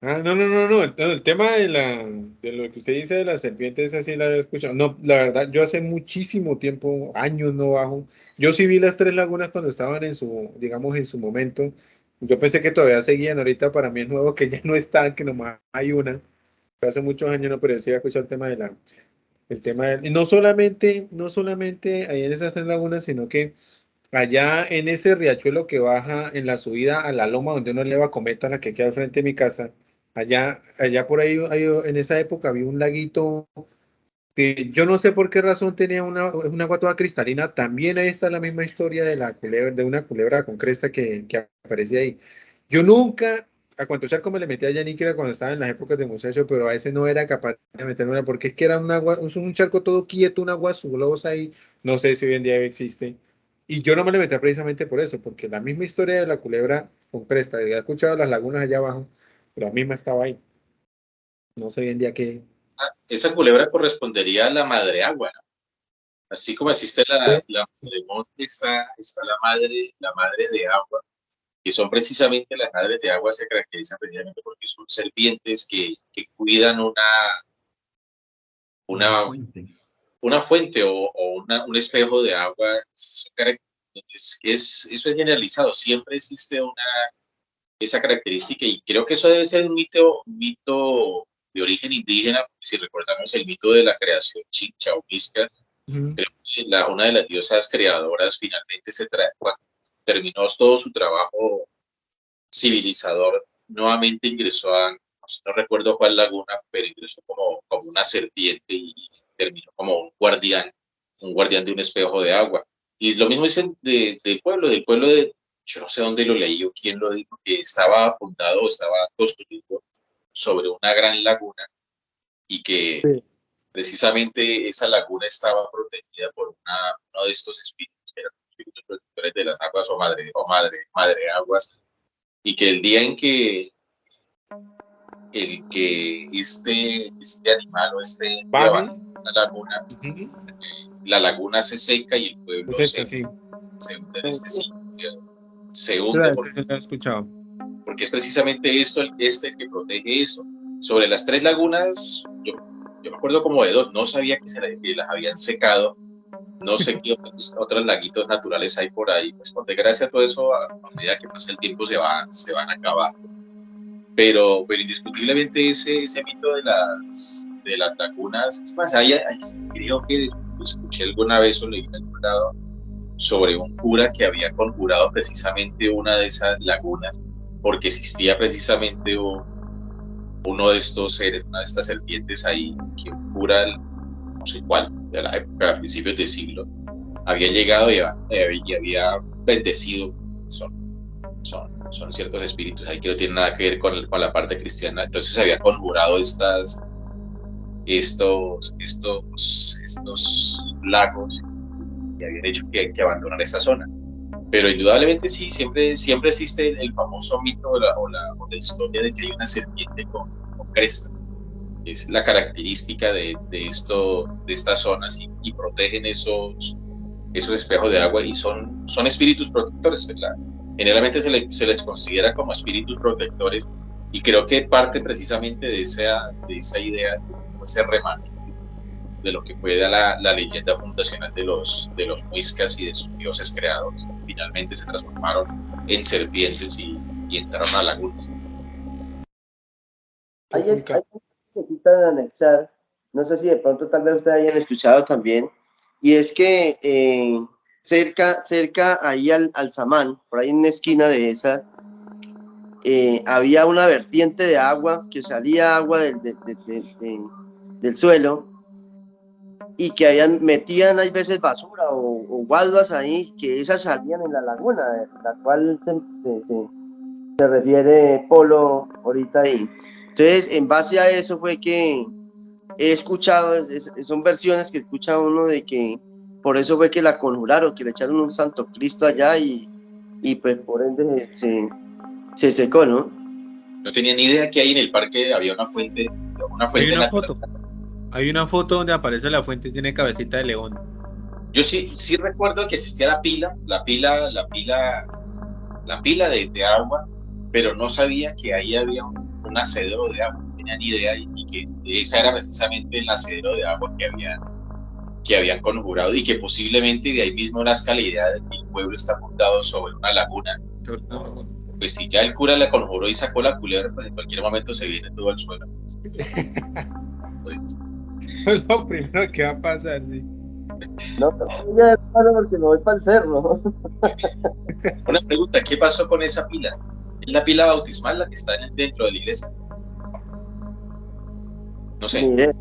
No. El tema de lo que usted dice de las serpientes, así la he escuchado. No, la verdad, yo hace muchísimo tiempo, años no bajo. Yo sí vi las 3 lagunas cuando estaban en su, digamos, en su momento. Yo pensé que todavía seguían. Ahorita para mí es nuevo que ya no están, que nomás hay una. Pero hace muchos años no, pero sí he escuchado el tema y no solamente ahí en esas 3 lagunas, sino que allá en ese riachuelo que baja en la subida a la loma donde uno eleva Cometa, la que queda al frente de mi casa, allá por ahí, en esa época había un laguito que yo no sé por qué razón tenía una agua toda cristalina. También ahí está la misma historia de la culebra, de una culebra con cresta que aparecía ahí. Yo nunca, a cuanto charco me le metí a Yaníquera cuando estaba en las épocas de muchacho, pero a ese no era capaz de meterme porque es que era un charco todo quieto, una agua azulosa y no sé si hoy en día existe. Y yo no me le metí precisamente por eso, porque la misma historia de la culebra con cresta, había escuchado las lagunas allá abajo, pero la misma estaba ahí. No sé hoy en día qué. Esa culebra correspondería a la madre agua, ¿no? Así como existe la madre monte, está la madre de agua, que son precisamente las madres de agua, se caracterizan precisamente porque son serpientes que cuidan Una una, fuente. una fuente o un espejo de agua. Eso es generalizado, siempre existe esa característica y creo que eso debe ser un mito de origen indígena. Si recordamos el mito de la creación Chincha o Mixca, creo que una de las diosas creadoras finalmente cuando terminó todo su trabajo civilizador, nuevamente ingresó no recuerdo cuál laguna, pero ingresó como una serpiente y terminó como un guardián de un espejo de agua. Y lo mismo dicen del pueblo yo no sé dónde lo leí o quién lo dijo, que estaba fundado, estaba construido sobre una gran laguna y que Sí. precisamente esa laguna estaba protegida por uno de estos espíritus que eran espíritus protectores de las aguas o madre aguas, y que el día en que este animal o este ente Baje. abandona la laguna se seca y el pueblo Seca, sí. se hunde en este sitio, se Sí, hunde sí, lo he escuchado. porque es precisamente esto el que protege eso. Sobre las 3 lagunas, yo me acuerdo como de 2, no sabía que las habían secado, no sé qué otros laguitos naturales hay por ahí, pues por desgracia todo eso a medida que pasa el tiempo se van acabando. Pero indiscutiblemente ese mito de las lagunas, es más, creo que escuché alguna vez o leí en algún lado sobre un cura que había conjurado precisamente una de esas lagunas porque existía precisamente uno de estos seres, una de estas serpientes ahí, que un cura, no sé cuál, de la época, a principios de siglo, había llegado y había bendecido son ciertos espíritus ahí que no tienen nada que ver con la parte cristiana. Entonces se había conjurado estos lagos y habían hecho que abandonar esa zona. Pero indudablemente sí, siempre existe el famoso mito o la historia de que hay una serpiente con cresta. Es la característica de estas zonas y protegen esos espejos de agua y son espíritus protectores. Generalmente se les considera como espíritus protectores y creo que parte precisamente de esa idea, de ese remanente de lo que fue la leyenda fundacional de los muiscas y de sus dioses creadores. Finalmente se transformaron en serpientes y entraron a lagunas. Hay una cosita de anexar, no sé si de pronto tal vez ustedes hayan escuchado también, y es que cerca ahí al Samán, por ahí en una esquina de esa, había una vertiente de agua, que salía agua del suelo, y que metían hay veces basura o guaduas ahí, que esas salían en la laguna, la cual se refiere Polo ahorita ahí. Entonces, en base a eso fue que he escuchado, son versiones que escucha uno de que por eso fue que la conjuraron, que le echaron un Santo Cristo allá y pues por ende se secó, ¿no? No tenía ni idea que ahí en el parque había una fuente Hay una foto. Hay una foto donde aparece la fuente y tiene cabecita de león. Yo sí recuerdo que existía la pila de agua, pero no sabía que ahí había un acedero de agua, no tenía ni idea, y que esa era precisamente el acedero de agua que habían conjurado y que posiblemente de ahí mismo nazca la idea de que el pueblo está fundado sobre una laguna. Pues si ya el cura la conjuró y sacó la culebra, pues en cualquier momento se viene todo el suelo. Es lo primero que va a pasar, sí. No, pero ya paro porque me voy para el cerro. Una pregunta, ¿qué pasó con esa pila? ¿Es la pila bautismal la que está dentro de la iglesia? No sé. Ni idea.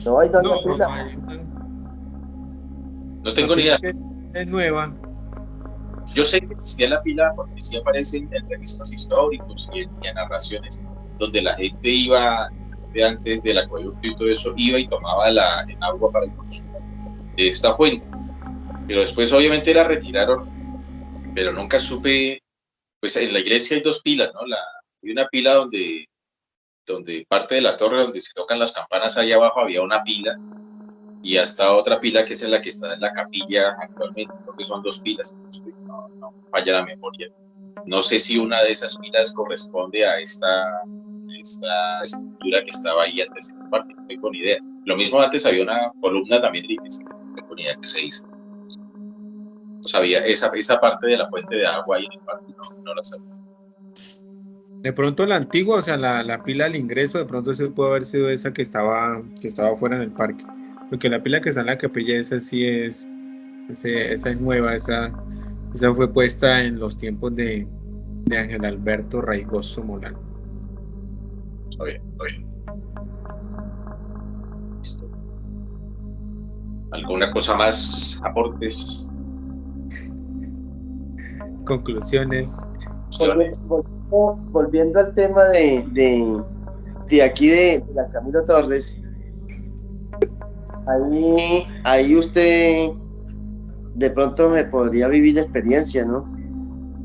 No hay tanta pila. No tengo ni idea. Es nueva. Yo sé que existía la pila porque sí aparecen en registros históricos y en narraciones donde la gente iba antes del acueducto y todo eso, iba y tomaba el agua para el consumo de esta fuente. Pero después obviamente la retiraron, pero nunca supe. Pues en la iglesia hay dos pilas, ¿no? Hay una pila donde parte de la torre donde se tocan las campanas, ahí abajo había una pila, y hasta otra pila que es en la que está en la capilla actualmente. Creo que son dos pilas, no falla la memoria. No sé si una de esas pilas corresponde a esta estructura que estaba ahí antes en el parque, no tengo ni idea. Lo mismo antes había una columna también de iglesia, no tengo ni idea que se hizo. No sabía, esa parte de la fuente de agua ahí en el parque no la sabía. De pronto la antigua, o sea, la pila al ingreso, de pronto se puede haber sido esa que estaba fuera en el parque. Porque la pila que está en la capilla, esa sí esa es nueva, esa fue puesta en los tiempos de Ángel Alberto Raigoso Molano. Oye. Listo. ¿Alguna cosa más? ¿Aportes? Conclusiones. Volviendo al tema de aquí de la Camilo Torres, ahí usted de pronto me podría vivir la experiencia, ¿no?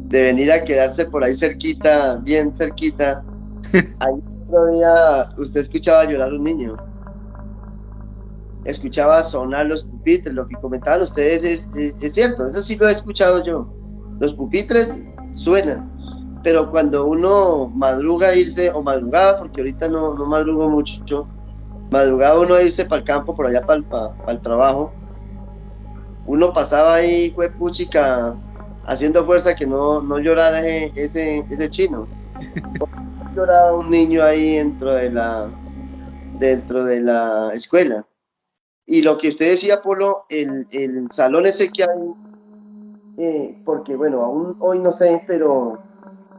De venir a quedarse por ahí cerquita, bien cerquita. Ahí otro día usted escuchaba llorar a un niño, escuchaba sonar los pupitres, lo que comentaban ustedes es cierto, eso sí lo he escuchado yo. Los pupitres suenan, pero cuando uno madruga a irse, o madrugaba, porque ahorita no madrugo mucho, madrugaba uno a irse para el campo, por allá para el trabajo, uno pasaba ahí, puchica, haciendo fuerza que no llorara ese chino. Lloraba un niño ahí dentro de la escuela. Y lo que usted decía, Polo, el salón ese que hay, porque bueno, aún hoy no sé, pero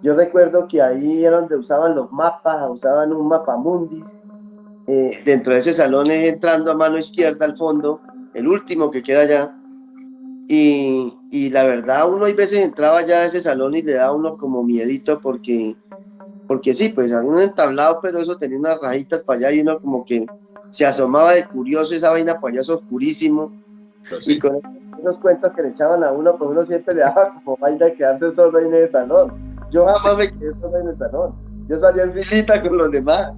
yo recuerdo que ahí era donde usaban los mapas, usaban un mapamundis. Dentro de ese salón es entrando a mano izquierda al fondo, el último que queda allá, y y la verdad uno hay veces entraba ya a ese salón y le daba uno como miedito porque sí, pues había un entablado, pero eso tenía unas rajitas para allá y uno como que se asomaba de curioso, esa vaina para allá es oscurísimo, y con esos cuentos que le echaban a uno, pues uno siempre le daba como vaina de quedarse solo ahí en el salón. Yo jamás me quedé solo en el salón, yo salía en filita con los demás.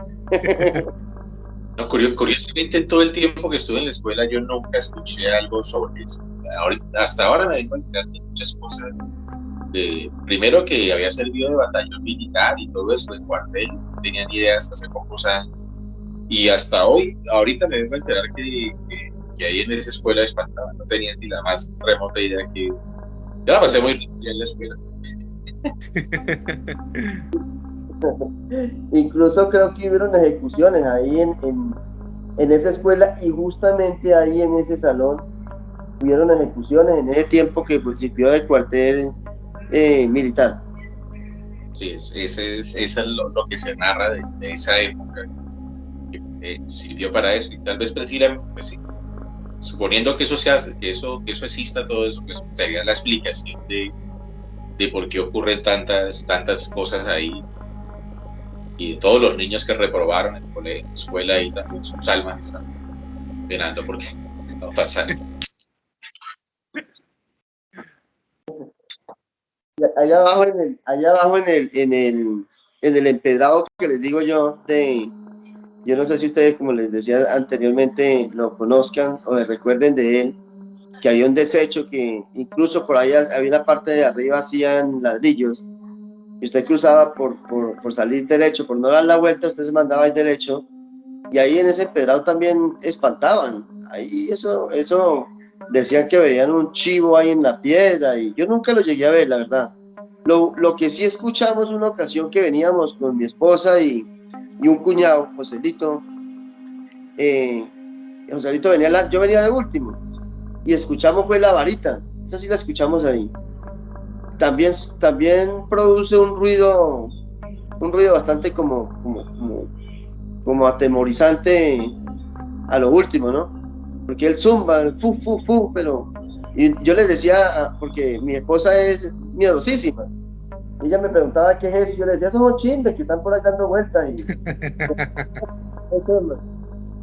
No, curiosamente, todo el tiempo que estuve en la escuela, yo nunca escuché algo sobre eso. Hasta ahora me vengo a enterar de muchas cosas. Primero, que había servido de batallón militar y todo eso, de cuartel, no tenía ni idea hasta hace pocos años. Y hasta hoy, ahorita me vengo a enterar que ahí en esa escuela espantaba, no tenía ni la más remota idea que... Yo la pasé muy bien en la escuela. Incluso creo que hubieron ejecuciones ahí en esa escuela, y justamente ahí en ese salón hubieron ejecuciones en ese tiempo que pues sirvió de cuartel militar. Sí, es lo que se narra de esa época, que sirvió para eso, y tal vez pues sí, suponiendo que eso se hace, que eso exista, todo eso, pues sería la explicación de por qué ocurren tantas cosas ahí, y de todos los niños que reprobaron en la escuela, y también sus almas están penando porque no pasan. Allá abajo en el empedrado que les digo yo, yo no sé si ustedes, como les decía anteriormente, lo conozcan o recuerden de él, que había un desecho que incluso por ahí había una parte de arriba hacían ladrillos, y usted cruzaba por salir derecho, por no dar la vuelta, usted se mandaba ahí derecho, y ahí en ese empedrado también espantaban. Ahí eso decían que veían un chivo ahí en la piedra, y yo nunca lo llegué a ver, la verdad. Lo que sí escuchamos una ocasión que veníamos con mi esposa y un cuñado, Joselito. Joselito yo venía de último, y escuchamos fue la varita, esa sí la escuchamos ahí. También produce un ruido bastante como atemorizante a lo último, ¿no? Porque él zumba, el fu, pero... Y yo les decía, porque mi esposa es miedosísima, ella me preguntaba qué es eso, yo le decía, esos son chimbes que están por ahí dando vueltas. Y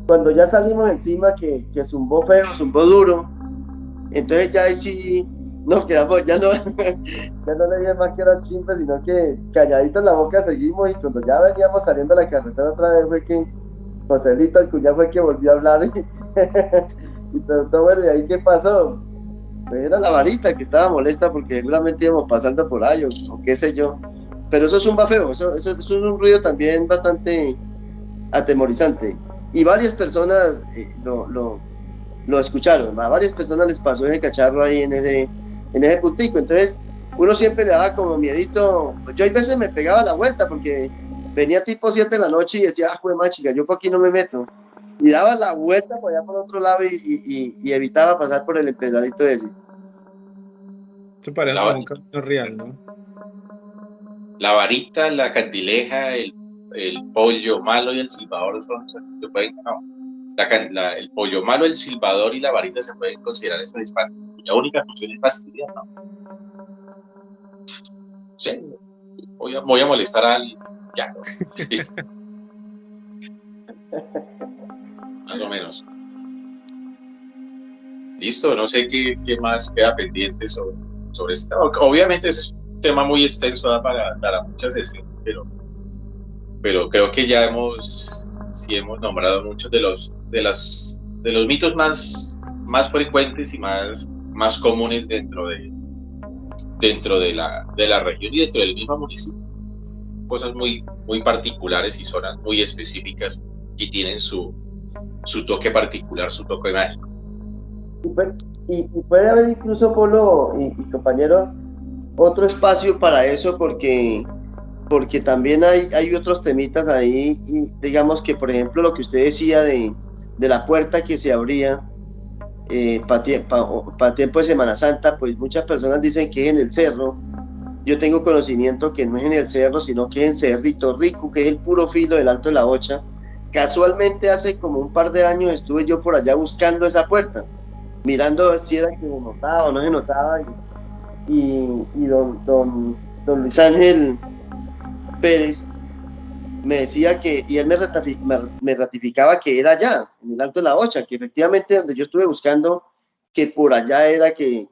cuando ya salimos encima, que zumbó feo, zumbó duro, entonces ya ahí sí nos quedamos, ya no le dije más que eran chimbes, sino que calladitos en la boca seguimos, y cuando ya veníamos saliendo a la carretera otra vez fue que Joselito, el cuñado, fue que volvió a hablar y preguntó, bueno, ¿y ahí qué pasó? Pues era la varita que estaba molesta porque seguramente íbamos pasando por ahí o qué sé yo, pero eso es un bafeo, eso es un ruido también bastante atemorizante, y varias personas lo escucharon, a varias personas les pasó ese cacharro ahí en ese puntico. Entonces uno siempre le daba como miedito. Yo a veces me pegaba la vuelta porque venía tipo 7 de la noche y decía, joder, machica, yo por aquí no me meto, y daba la vuelta por allá por otro lado y evitaba pasar por el empedradito ese. Esto parece como un camino real, ¿no? La varita, la candileja, el pollo malo y el silbador se pueden, no. El pollo malo, el silbador y la varita se pueden considerar esos disparos. La única función es fastidiar, ¿no? Sí, voy a molestar a alguien. Ya, ¿no? Sí. Más o menos. Listo, no sé qué más queda pendiente sobre este tema. Obviamente ese es un tema muy extenso para muchas sesiones, pero creo que ya hemos nombrado muchos de los mitos más frecuentes y más comunes dentro de la región y dentro del mismo municipio. Cosas muy, muy particulares y zonas muy específicas que tienen su toque particular, su toque mágico. Y puede haber incluso, Polo y compañero, otro espacio para eso, porque también hay otros temitas ahí, y digamos que, por ejemplo, lo que usted decía de la puerta que se abría para tiempo de Semana Santa, pues muchas personas dicen que es en el cerro. Yo tengo conocimiento que no es en el cerro, sino que es en Cerrito Rico, que es el puro filo del Alto de la Ocha. Casualmente hace como un par de años estuve yo por allá buscando esa puerta, mirando si era que se notaba o no se notaba, y don Luis Ángel Pérez me decía y él me ratificaba que era allá, en el Alto de la Ocha, que efectivamente donde yo estuve buscando, que por allá era que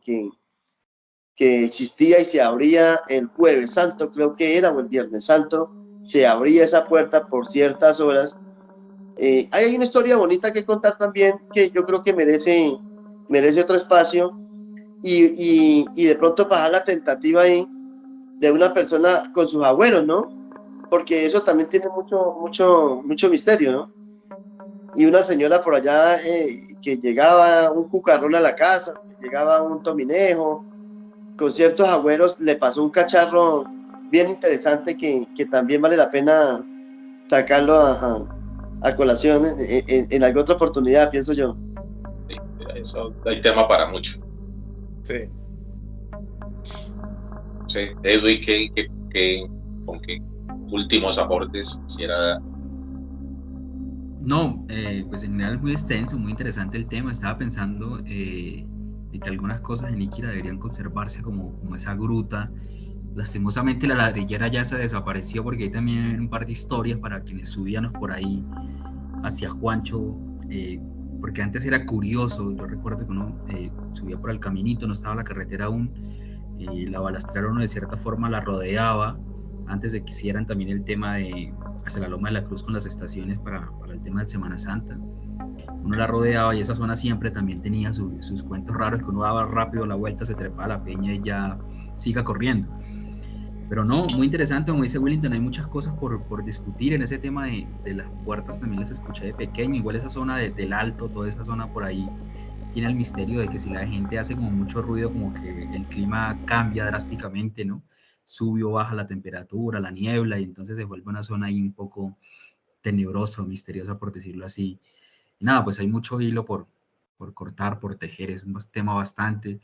existía y se abría el Jueves Santo, creo que era, o el Viernes Santo, se abría esa puerta por ciertas horas. Hay una historia bonita que contar también, que yo creo que merece otro espacio, y de pronto bajar la tentativa ahí de una persona con sus abuelos, ¿no? Porque eso también tiene mucho misterio, ¿no? Y una señora por allá que llegaba un cucarrón a la casa, llegaba un tominejo, con ciertos abuelos le pasó un cacharro bien interesante que también vale la pena sacarlo a colación en alguna otra oportunidad, pienso yo. Sí, eso hay tema para mucho. Sí. Sí, Edwin, ¿con qué últimos aportes quisiera dar? No, pues en general es muy extenso, muy interesante el tema. Estaba pensando de que algunas cosas en Iquira deberían conservarse como esa gruta. Lastimosamente la ladrillera ya se desapareció, porque hay también un par de historias para quienes subíamos por ahí hacia Juancho, porque antes era curioso. Yo recuerdo que uno subía por el caminito, no estaba la carretera aún, la balastrera uno de cierta forma la rodeaba antes de que hicieran también el tema de hacia la Loma de la Cruz con las estaciones para el tema de Semana Santa. Uno la rodeaba y esa zona siempre también tenía sus cuentos raros, que uno daba rápido la vuelta, se trepaba a la peña y ya siga corriendo. Pero no, muy interesante, como dice Willington, hay muchas cosas por discutir en ese tema de las puertas. También les escuché de pequeño, igual esa zona del Alto, toda esa zona por ahí tiene el misterio de que si la gente hace como mucho ruido, como que el clima cambia drásticamente, ¿no? Sube o baja la temperatura, la niebla, y entonces se vuelve una zona ahí un poco tenebrosa, misteriosa, por decirlo así. Y nada, pues hay mucho hilo por cortar, por tejer, es un tema bastante.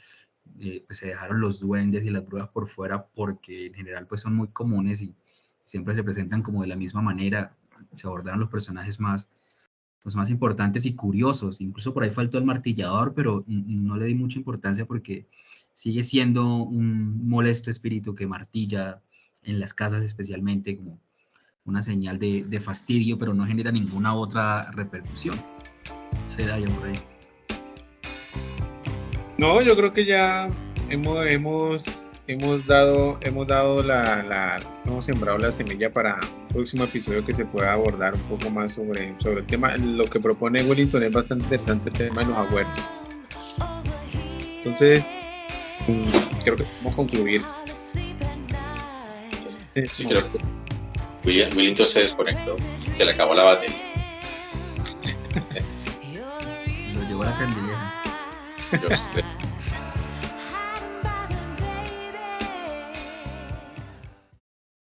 Pues se dejaron los duendes y las brujas por fuera porque en general pues son muy comunes y siempre se presentan como de la misma manera. Se abordaron los personajes más importantes y curiosos. Incluso por ahí faltó el martillador, pero no le di mucha importancia porque sigue siendo un molesto espíritu que martilla en las casas, especialmente como una señal de fastidio, pero no genera ninguna otra repercusión. Se da ya por ahí. No, yo creo que ya hemos sembrado la semilla para un próximo episodio que se pueda abordar un poco más sobre el tema. Lo que propone Willington es bastante interesante, el tema de los abuelos. Entonces, creo que podemos concluir. Sí, creo que Willington se desconectó, se le acabó la batería. Lo llevó a la candeleja. Yo sé.